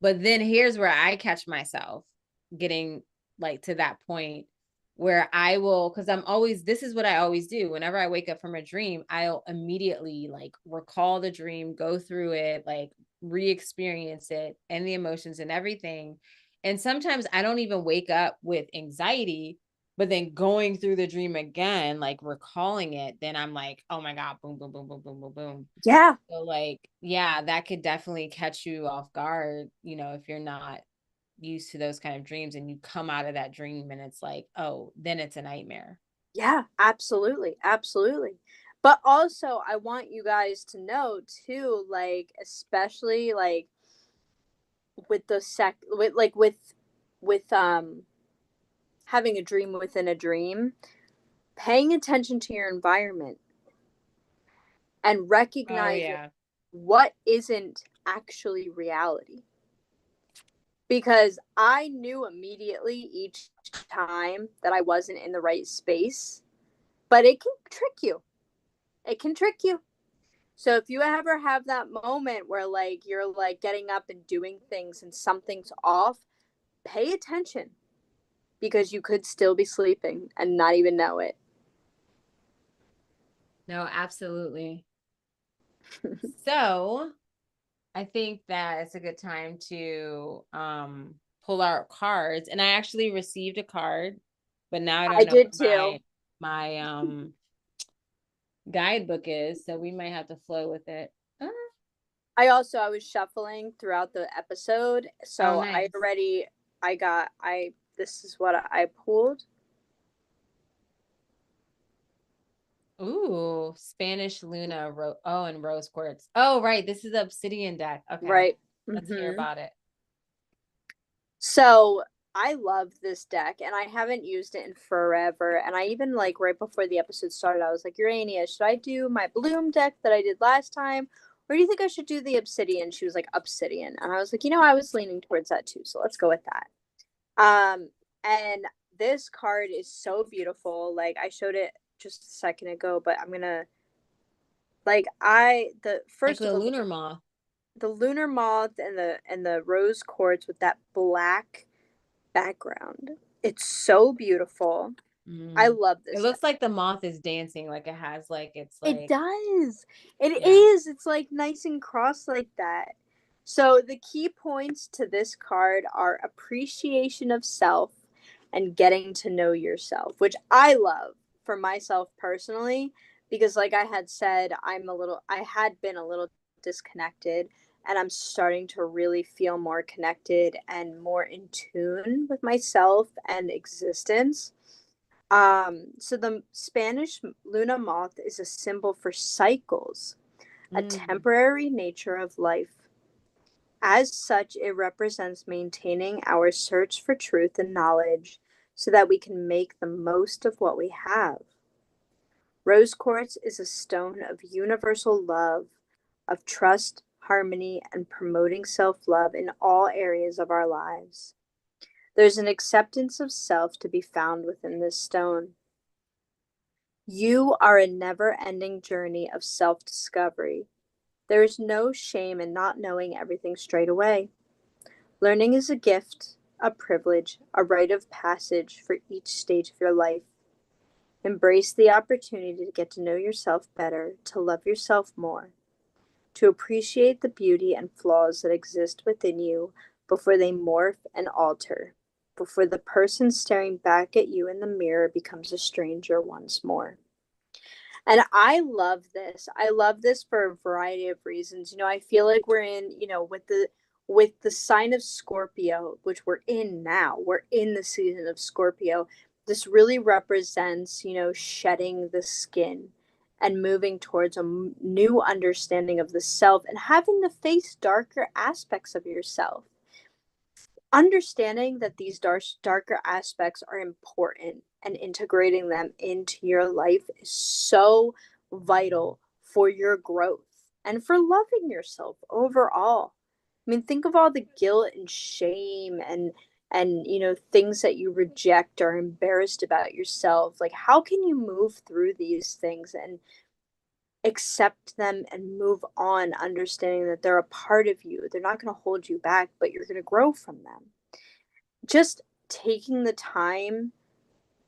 But then here's where I catch myself getting like to that point where I will, because this is what I always do. Whenever I wake up from a dream, I'll immediately like recall the dream, go through it, like re experience it and the emotions and everything. And sometimes I don't even wake up with anxiety, but then going through the dream again, like recalling it, then I'm like, oh my God, boom, boom, boom, boom, boom, boom, boom.
Yeah,
So like, yeah, that could definitely catch you off guard, if you're not used to those kind of dreams and you come out of that dream and it's like, oh, then it's a nightmare.
yeah, absolutely, absolutely. But also, I want you guys to know too, like especially like with the sec with like with having a dream within a dream, paying attention to your environment and
Oh
recognizing
yeah.
what isn't actually reality. Because I knew immediately each time that I wasn't in the right space, but it can trick you. It can trick you. So if you ever have that moment where like you're like getting up and doing things and something's off, pay attention because you could still be sleeping and not even know it.
No, absolutely. So I think that it's a good time to pull out cards. And I actually received a card, but now I
I
don't know
did
what
too.
my guidebook is, so we might have to flow with it. Ah,
I was shuffling throughout the episode,
oh,
so
nice.
I this is what I pulled.
Ooh, Spanish Luna. Oh, and rose quartz. Oh, right. This is the obsidian deck. Okay.
Right.
Let's hear
Hmm.
about it.
So I love this deck and I haven't used it in forever. And I even like right before the episode started, I was like, Urania, should I do my bloom deck that I did last time? Or do you think I should do the obsidian? She was like, obsidian. And I was like, I was leaning towards that too. So let's go with that. And this card is so beautiful. Like I showed it just a second ago, but I'm gonna like I the
Like
first of
the
all
lunar moth.
the lunar moth and the rose quartz with that black background. It's so beautiful. I
Mm.
love
It
this deck.
looks like the moth is dancing, like it has like it's
It
like
does. It
yeah.
is. It's like nice and crossed like that. So the key points to this card are appreciation of self and getting to know yourself, which I love for myself personally because like I had said, I had been a little disconnected and I'm starting to really feel more connected and more in tune with myself and existence. So the Spanish Luna moth is a symbol for cycles, a
Mm.
temporary nature of life. As such, it represents maintaining our search for truth and knowledge so that we can make the most of what we have. Rose quartz is a stone of universal love, of trust, harmony, and promoting self love in all areas of our lives. There's an acceptance of self to be found within this stone. You are a never ending journey of self discovery. There is no shame in not knowing everything straight away. Learning is a gift, a privilege, a rite of passage for each stage of your life. Embrace the opportunity to get to know yourself better, to love yourself more, to appreciate the beauty and flaws that exist within you before they morph and alter, before the person staring back at you in the mirror becomes a stranger once more. And I love this. I love this for a variety of reasons. I feel like we're in, with the sign of Scorpio, which we're in now. We're in the season of Scorpio. This really represents, shedding the skin and moving towards a new understanding of the self and having to face darker aspects of yourself. Understanding that these darker aspects are important and integrating them into your life is so vital for your growth and for loving yourself overall. I mean, think of all the guilt and shame and things that you reject or embarrassed about yourself. Like how can you move through these things and accept them and move on, understanding that they're a part of you. They're not going to hold you back, but you're going to grow from them. Just taking the time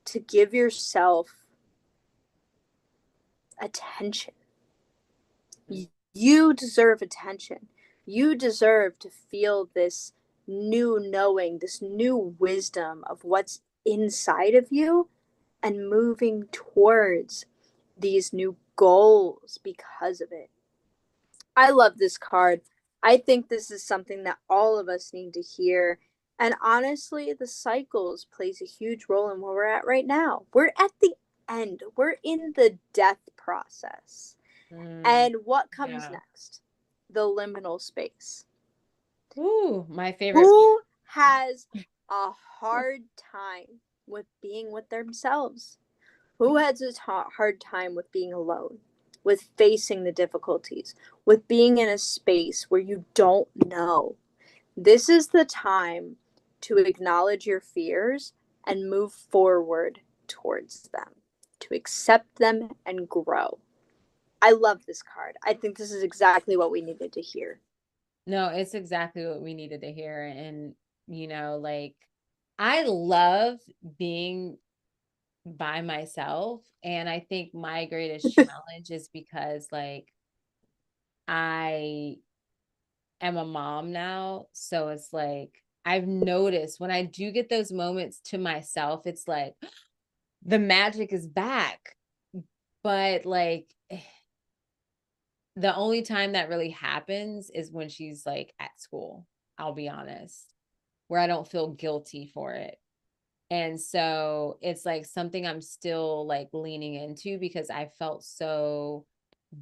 to give yourself attention. You deserve attention. You deserve to feel this new knowing, this new wisdom of what's inside of you and moving towards these new goals because of it. I love this card. I think this is something that all of us need to hear. And honestly, the cycles plays a huge role in where we're at right now. We're at the end. We're in the death process.
Mm.
And what comes
Yeah.
next? The liminal space.
Ooh, my favorite.
Who has a hard time with being with themselves? Who has a hard time with being alone, with facing the difficulties, with being in a space where you don't know? This is the time to acknowledge your fears and move forward towards them, to accept them and grow. I love this card. I think this is exactly what we needed to hear.
No, it's exactly what we needed to hear. And, like I love being by myself. And I think my greatest challenge is because like I am a mom now. So it's like, I've noticed when I do get those moments to myself, it's like the magic is back. But like, the only time that really happens is when she's like at school, I'll be honest, where I don't feel guilty for it. And so it's like something I'm still like leaning into because I felt so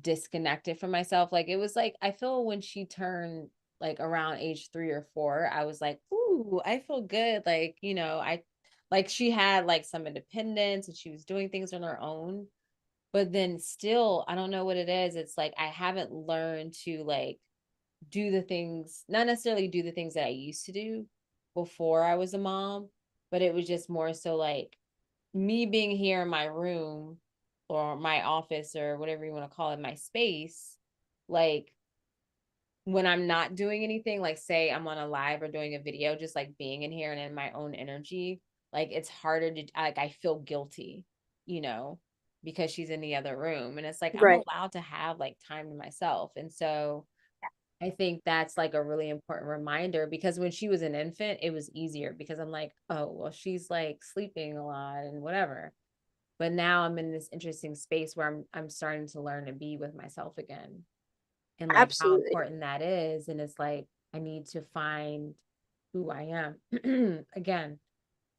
disconnected from myself. Like it was like, I feel when she turned like around age 3 or 4, I was like, ooh, I feel good. Like, I like she had like some independence and she was doing things on her own. But then still, I don't know what it is. It's like I haven't learned to like do the things, not necessarily do the things that I used to do before I was a mom, but it was just more so like me being here in my room or my office or whatever you want to call it, my space, like when I'm not doing anything, like say I'm on a live or doing a video, just like being in here and in my own energy, like it's harder to like I feel guilty, you know, because she's in the other room. And it's like I'm
Right.
allowed to have like time to myself. And so I think that's like a really important reminder because when she was an infant, it was easier because I'm like, oh, well, she's like sleeping a lot and whatever. But now I'm in this interesting space where I'm starting to learn to be with myself again and like how
Absolutely.
important that is. And it's like I need to find who I am again.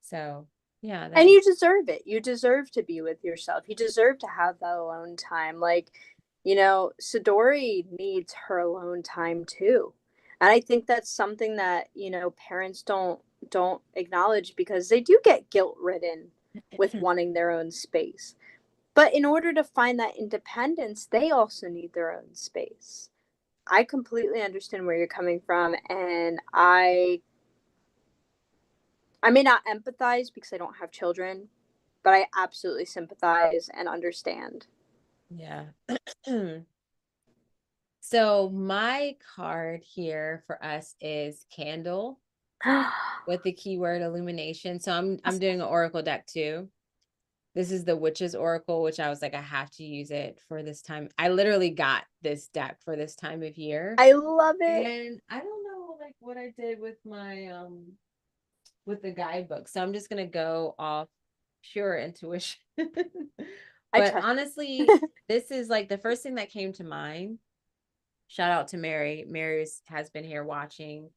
So yeah,
And
that
you deserve it. You deserve to be with yourself. You deserve to have that alone time. Like, Sidori needs her alone time too. And I think that's something that, parents don't acknowledge because they do get guilt ridden with wanting their own space. But in order to find that independence, they also need their own space. I completely understand where you're coming from, and I may not empathize because I don't have children, but I absolutely sympathize and understand.
yeah. So my card here for us is candle with the keyword illumination. So I'm doing an oracle deck too. This is the Witch's Oracle, which I was like, I have to use it for this time. I literally got this deck for this time of year.
I love it.
And I don't know like what I did with my with the guidebook. So I'm just gonna go off pure intuition.
I
But
trust.
honestly, this is like the first thing that came to mind. Shout out to Mary. Mary's has been here watching.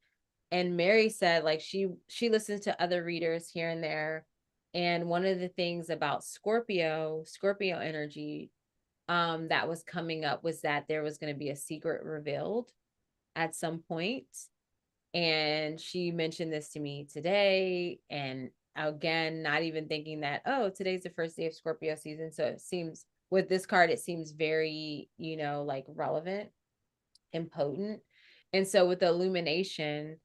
And Mary said like she listens to other readers here and there. And one of the things about Scorpio energy that was coming up was that there was going to be a secret revealed at some point. And she mentioned this to me today. And again, not even thinking that, oh, today's the first day of Scorpio season. So it seems with this card, it seems very, like relevant and potent. And so with the illumination,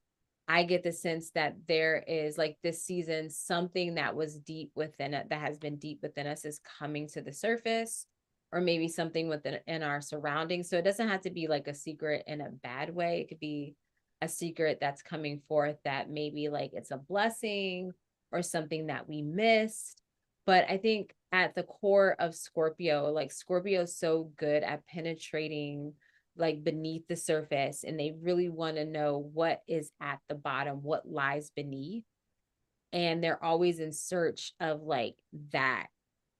I get the sense that there is like this season, something that was deep within it, that has been deep within us is coming to the surface, or maybe something within in our surroundings. So it doesn't have to be like a secret in a bad way. It could be a secret that's coming forth that maybe like it's a blessing or something that we missed. But I think at the core of Scorpio, like Scorpio is so good at penetrating like beneath the surface, and they really want to know what is at the bottom, what lies beneath. And they're always in search of like that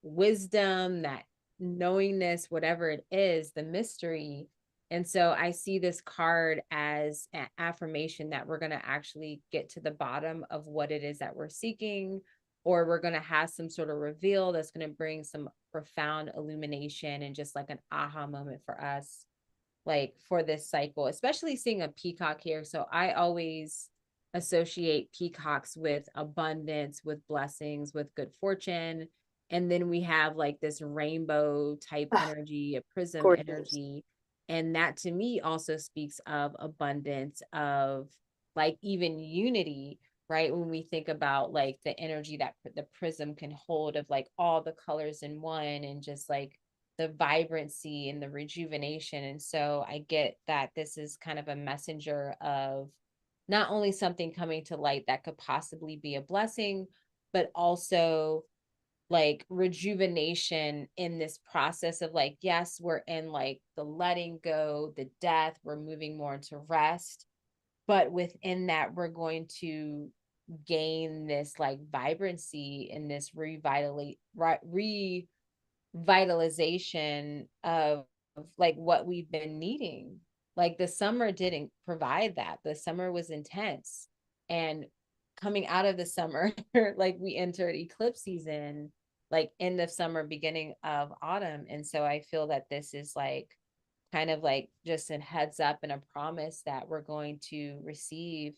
wisdom, that knowingness, whatever it is, the mystery. And so I see this card as an affirmation that we're going to actually get to the bottom of what it is that we're seeking, or we're going to have some sort of reveal that's going to bring some profound illumination and just like an aha moment for us, like for this cycle, especially seeing a peacock here. So I always associate peacocks with abundance, with blessings, with good fortune. And then we have like this rainbow type
Ugh,
energy, a prism
gorgeous.
energy. And that to me also speaks of abundance, of like even unity, right? When we think about like the energy that the prism can hold of like all the colors in one, and just like the vibrancy and the rejuvenation. And so I get that this is kind of a messenger of not only something coming to light that could possibly be a blessing, but also like rejuvenation in this process of like, yes, we're in like the letting go, the death, we're moving more into rest, but within that we're going to gain this like vibrancy and this revitalization of like what we've been needing. Like the summer didn't provide that. The summer was intense. And coming out of the summer, like we entered eclipse season, like end of summer, beginning of autumn. And so I feel that this is like kind of like just a heads up and a promise that we're going to receive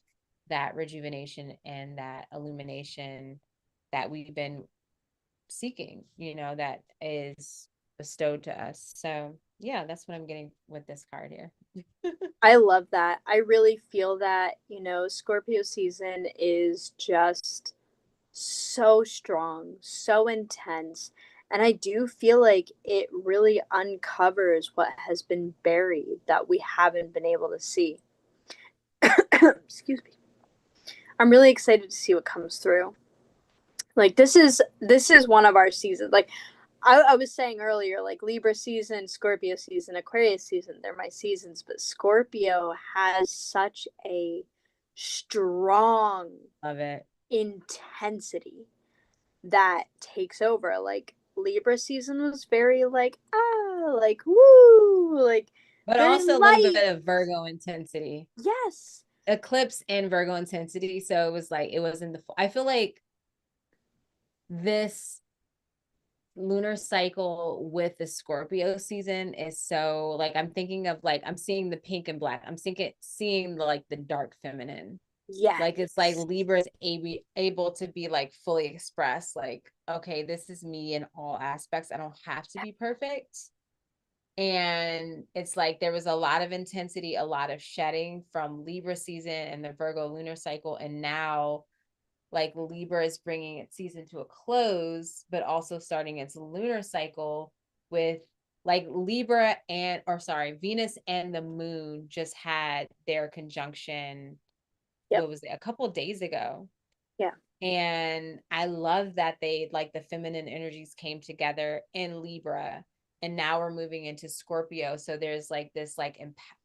that rejuvenation and that illumination that we've been seeking, that is bestowed to us. So yeah, that's what I'm getting with this card here.
I love that. I really feel that, Scorpio season is just so strong, so intense. And I do feel like it really uncovers what has been buried that we haven't been able to see. Excuse me. I'm really excited to see what comes through. Like this is one of our seasons. Like I was saying earlier, like Libra season, Scorpio season, Aquarius season, they're my seasons, but Scorpio has such a strong
Love it.
intensity that takes over. Like Libra season was very like like woo, like
But
very
also a little
light.
bit of Virgo intensity.
Yes.
Eclipse and Virgo intensity. So it was like, it was in the, I feel like this lunar cycle with the Scorpio season is so like, I'm thinking of like, I'm seeing the pink and black. I'm seeing like the dark feminine. Like it's like
Yes.
Libra is able to be like fully expressed, like, okay, this is me in all aspects. I don't have to be perfect. And it's like there was a lot of intensity, a lot of shedding from Libra season and the Virgo lunar cycle. And now like Libra is bringing its season to a close, but also starting its lunar cycle with like Libra or sorry, Venus and the moon just had their conjunction.
Yep.
What was it? A couple of days ago.
Yeah.
And I love that they like the feminine energies came together in Libra. And now we're moving into Scorpio. So there's like this like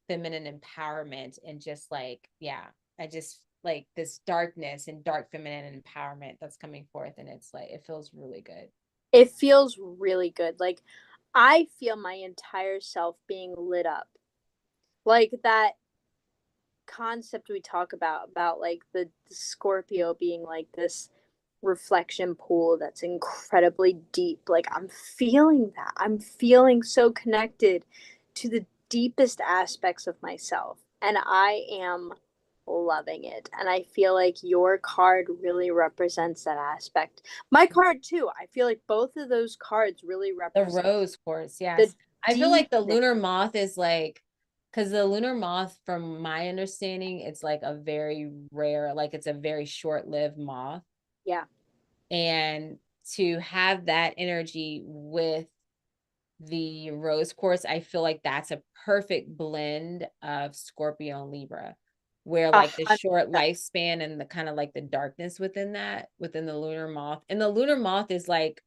feminine empowerment and just like, yeah, I just like this darkness and dark feminine empowerment that's coming forth. And it's like, it feels really good.
It feels really good. Like I feel my entire self being lit up. Like that concept we talk about like the Scorpio being like this reflection pool that's incredibly deep. Like I'm feeling that. I'm feeling so connected to the deepest aspects of myself. And I am loving it. And I feel like your card really represents that aspect. My card too. I feel like both of those cards really
The
represent
rose quartz,
the
yes. I feel like the
deepness.
lunar moth is like, because the lunar moth, from my understanding, it's like a very rare, like it's a very short-lived moth.
Yeah.
And to have that energy with the rose quartz, I feel like that's a perfect blend of Scorpio and Libra, where
A
like the
hundred
short
percent.
lifespan and the kind of like the darkness within that, within the lunar moth. And the lunar moth is like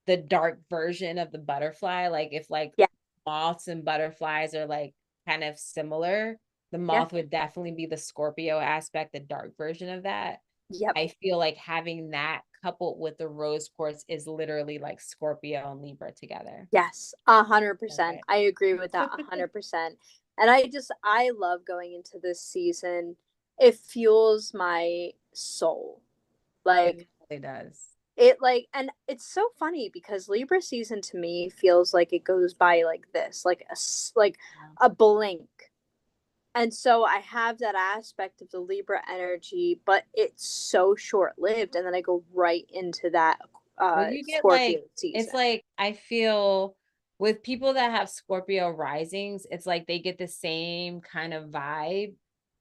the dark version of the butterfly. Like if like
Yeah.
moths and butterflies are like kind of similar, the
Yeah.
moth would definitely be the Scorpio aspect, the dark version of that.
Yep.
I feel like having that coupled with the rose quartz is literally like Scorpio and Libra together.
Yes, 100%.
Okay.
I agree with that 100%. And I love going into this season. It fuels my soul.
It
Like
really does.
and it's so funny because Libra season to me feels like it goes by like this, like like
Yeah.
a blink. And so I have that aspect of the Libra energy, but it's so short-lived and then I go right into that
Well, you get
Scorpio
like, it's
season.
like, I feel with people that have Scorpio risings, it's like they get the same kind of vibe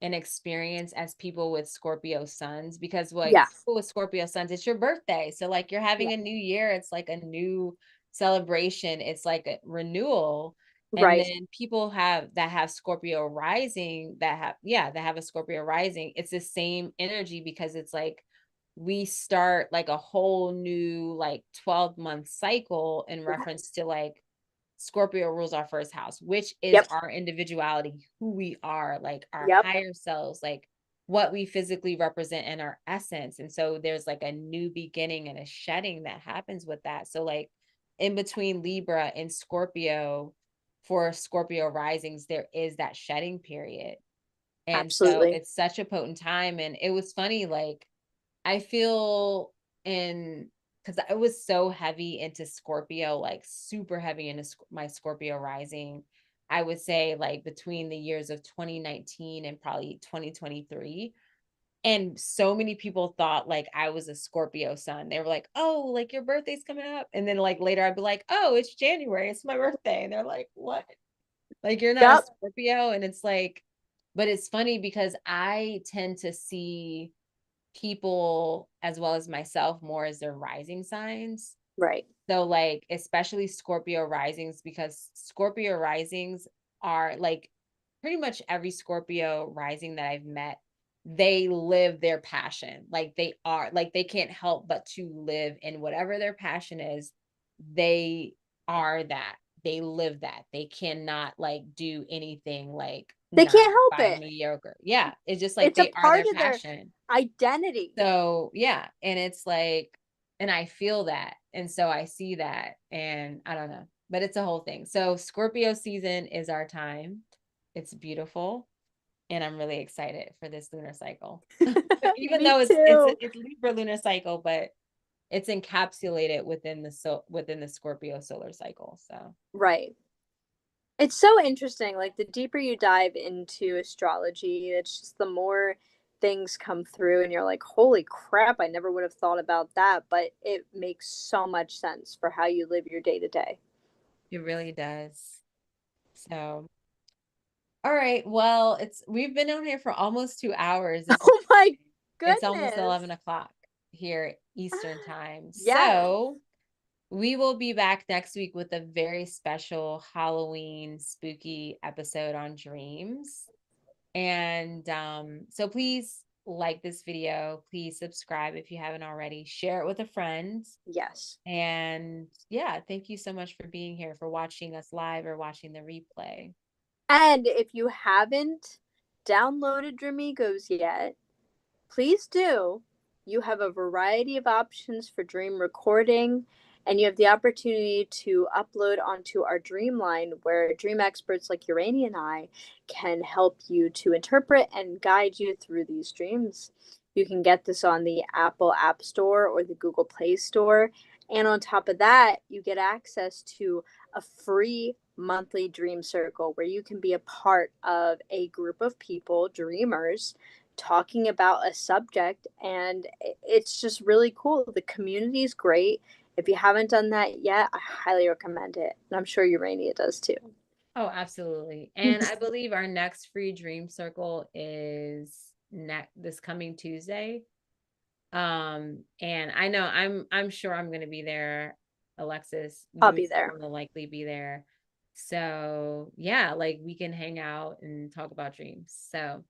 and experience as people with Scorpio suns, because like
Yeah.
people with Scorpio suns, it's your birthday. So like you're
Yeah.
having a new year, it's like a new celebration, it's like a renewal. And
Right.
then people that have Scorpio rising, that have a Scorpio rising, it's the same energy because it's like we start like a whole new like 12-month cycle in reference
Yes.
to like Scorpio rules our first house, which is
Yep.
our individuality, who we are, like our
Yep.
higher selves, like what we physically represent in our essence. And so there's like a new beginning and a shedding that happens with that. So like in between Libra and Scorpio, for Scorpio risings, there is that shedding period. And so
Absolutely.
it's such a potent time. And it was funny, like I feel in, because I was so heavy into Scorpio, like super heavy into my Scorpio rising. I would say like between the years of 2019 and probably 2023. And so many people thought like I was a Scorpio sun. They were like, oh, like your birthday's coming up. And then like later I'd be like, oh, it's January. It's my birthday. And they're like, what? Like you're not a
Yep.
Scorpio? And it's like, but it's funny because I tend to see people as well as myself more as their rising signs.
Right.
So like especially Scorpio risings, because Scorpio risings are like pretty much every Scorpio rising that I've met, they live their passion. Like they are like they can't help but to live in whatever their passion is. They are that. They live that. They cannot like do anything like
They
nine
can't
to
help
five
it.
mediocre. Yeah. It's just like
It's a
they are
part
their
of their
passion.
identity.
So yeah, and it's like, and I feel that, and so I see that, and I don't know, but it's a whole thing. So Scorpio season is our time. It's beautiful, and I'm really excited for this lunar cycle. Even
Me
though
too.
it's Libra lunar cycle, but it's encapsulated within within the Scorpio solar cycle. So
Right. It's so interesting. Like the deeper you dive into astrology, it's just the more things come through, and you're like, holy crap, I never would have thought about that. But it makes so much sense for how you live your day to day.
it really does. So all right. Well, we've been on here for almost 2 hours. This is
Oh my
it's almost
goodness.
11 o'clock here Eastern time.
Yes.
So we will be back next week with a very special Halloween spooky episode on dreams. And so please like this video. Please subscribe if you haven't already. Share it with a friend.
Yes.
And yeah, thank you so much for being here, for watching us live or watching the replay.
And if you haven't downloaded Dreamigos yet, please do. You have a variety of options for dream recording, and you have the opportunity to upload onto our Dreamline, where dream experts like Urania and I can help you to interpret and guide you through these dreams. You can get this on the Apple App Store or the Google Play Store. And on top of that, you get access to a free monthly dream circle where you can be a part of a group of people, dreamers, talking about a subject, and it's just really cool. The community is great. If you haven't done that yet, I highly recommend it, and I'm sure Urania does too.
Oh, absolutely. And I believe our next free dream circle is this coming Tuesday. And I know I'm sure I'm going to be there. Alexis,
I'll
you
be there.
will likely be there. So, yeah, like we can hang out and talk about dreams. So,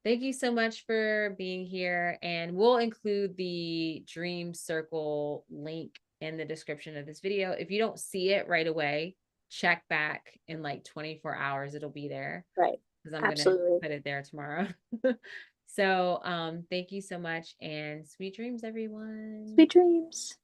thank you so much for being here, and we'll include the dream circle link in the description of this video. If you don't see it right away, check back in like 24 hours. It'll be there
Right.
because I'm going to
Absolutely.
put it there tomorrow. So, thank you so much, and sweet dreams, everyone.
Sweet dreams.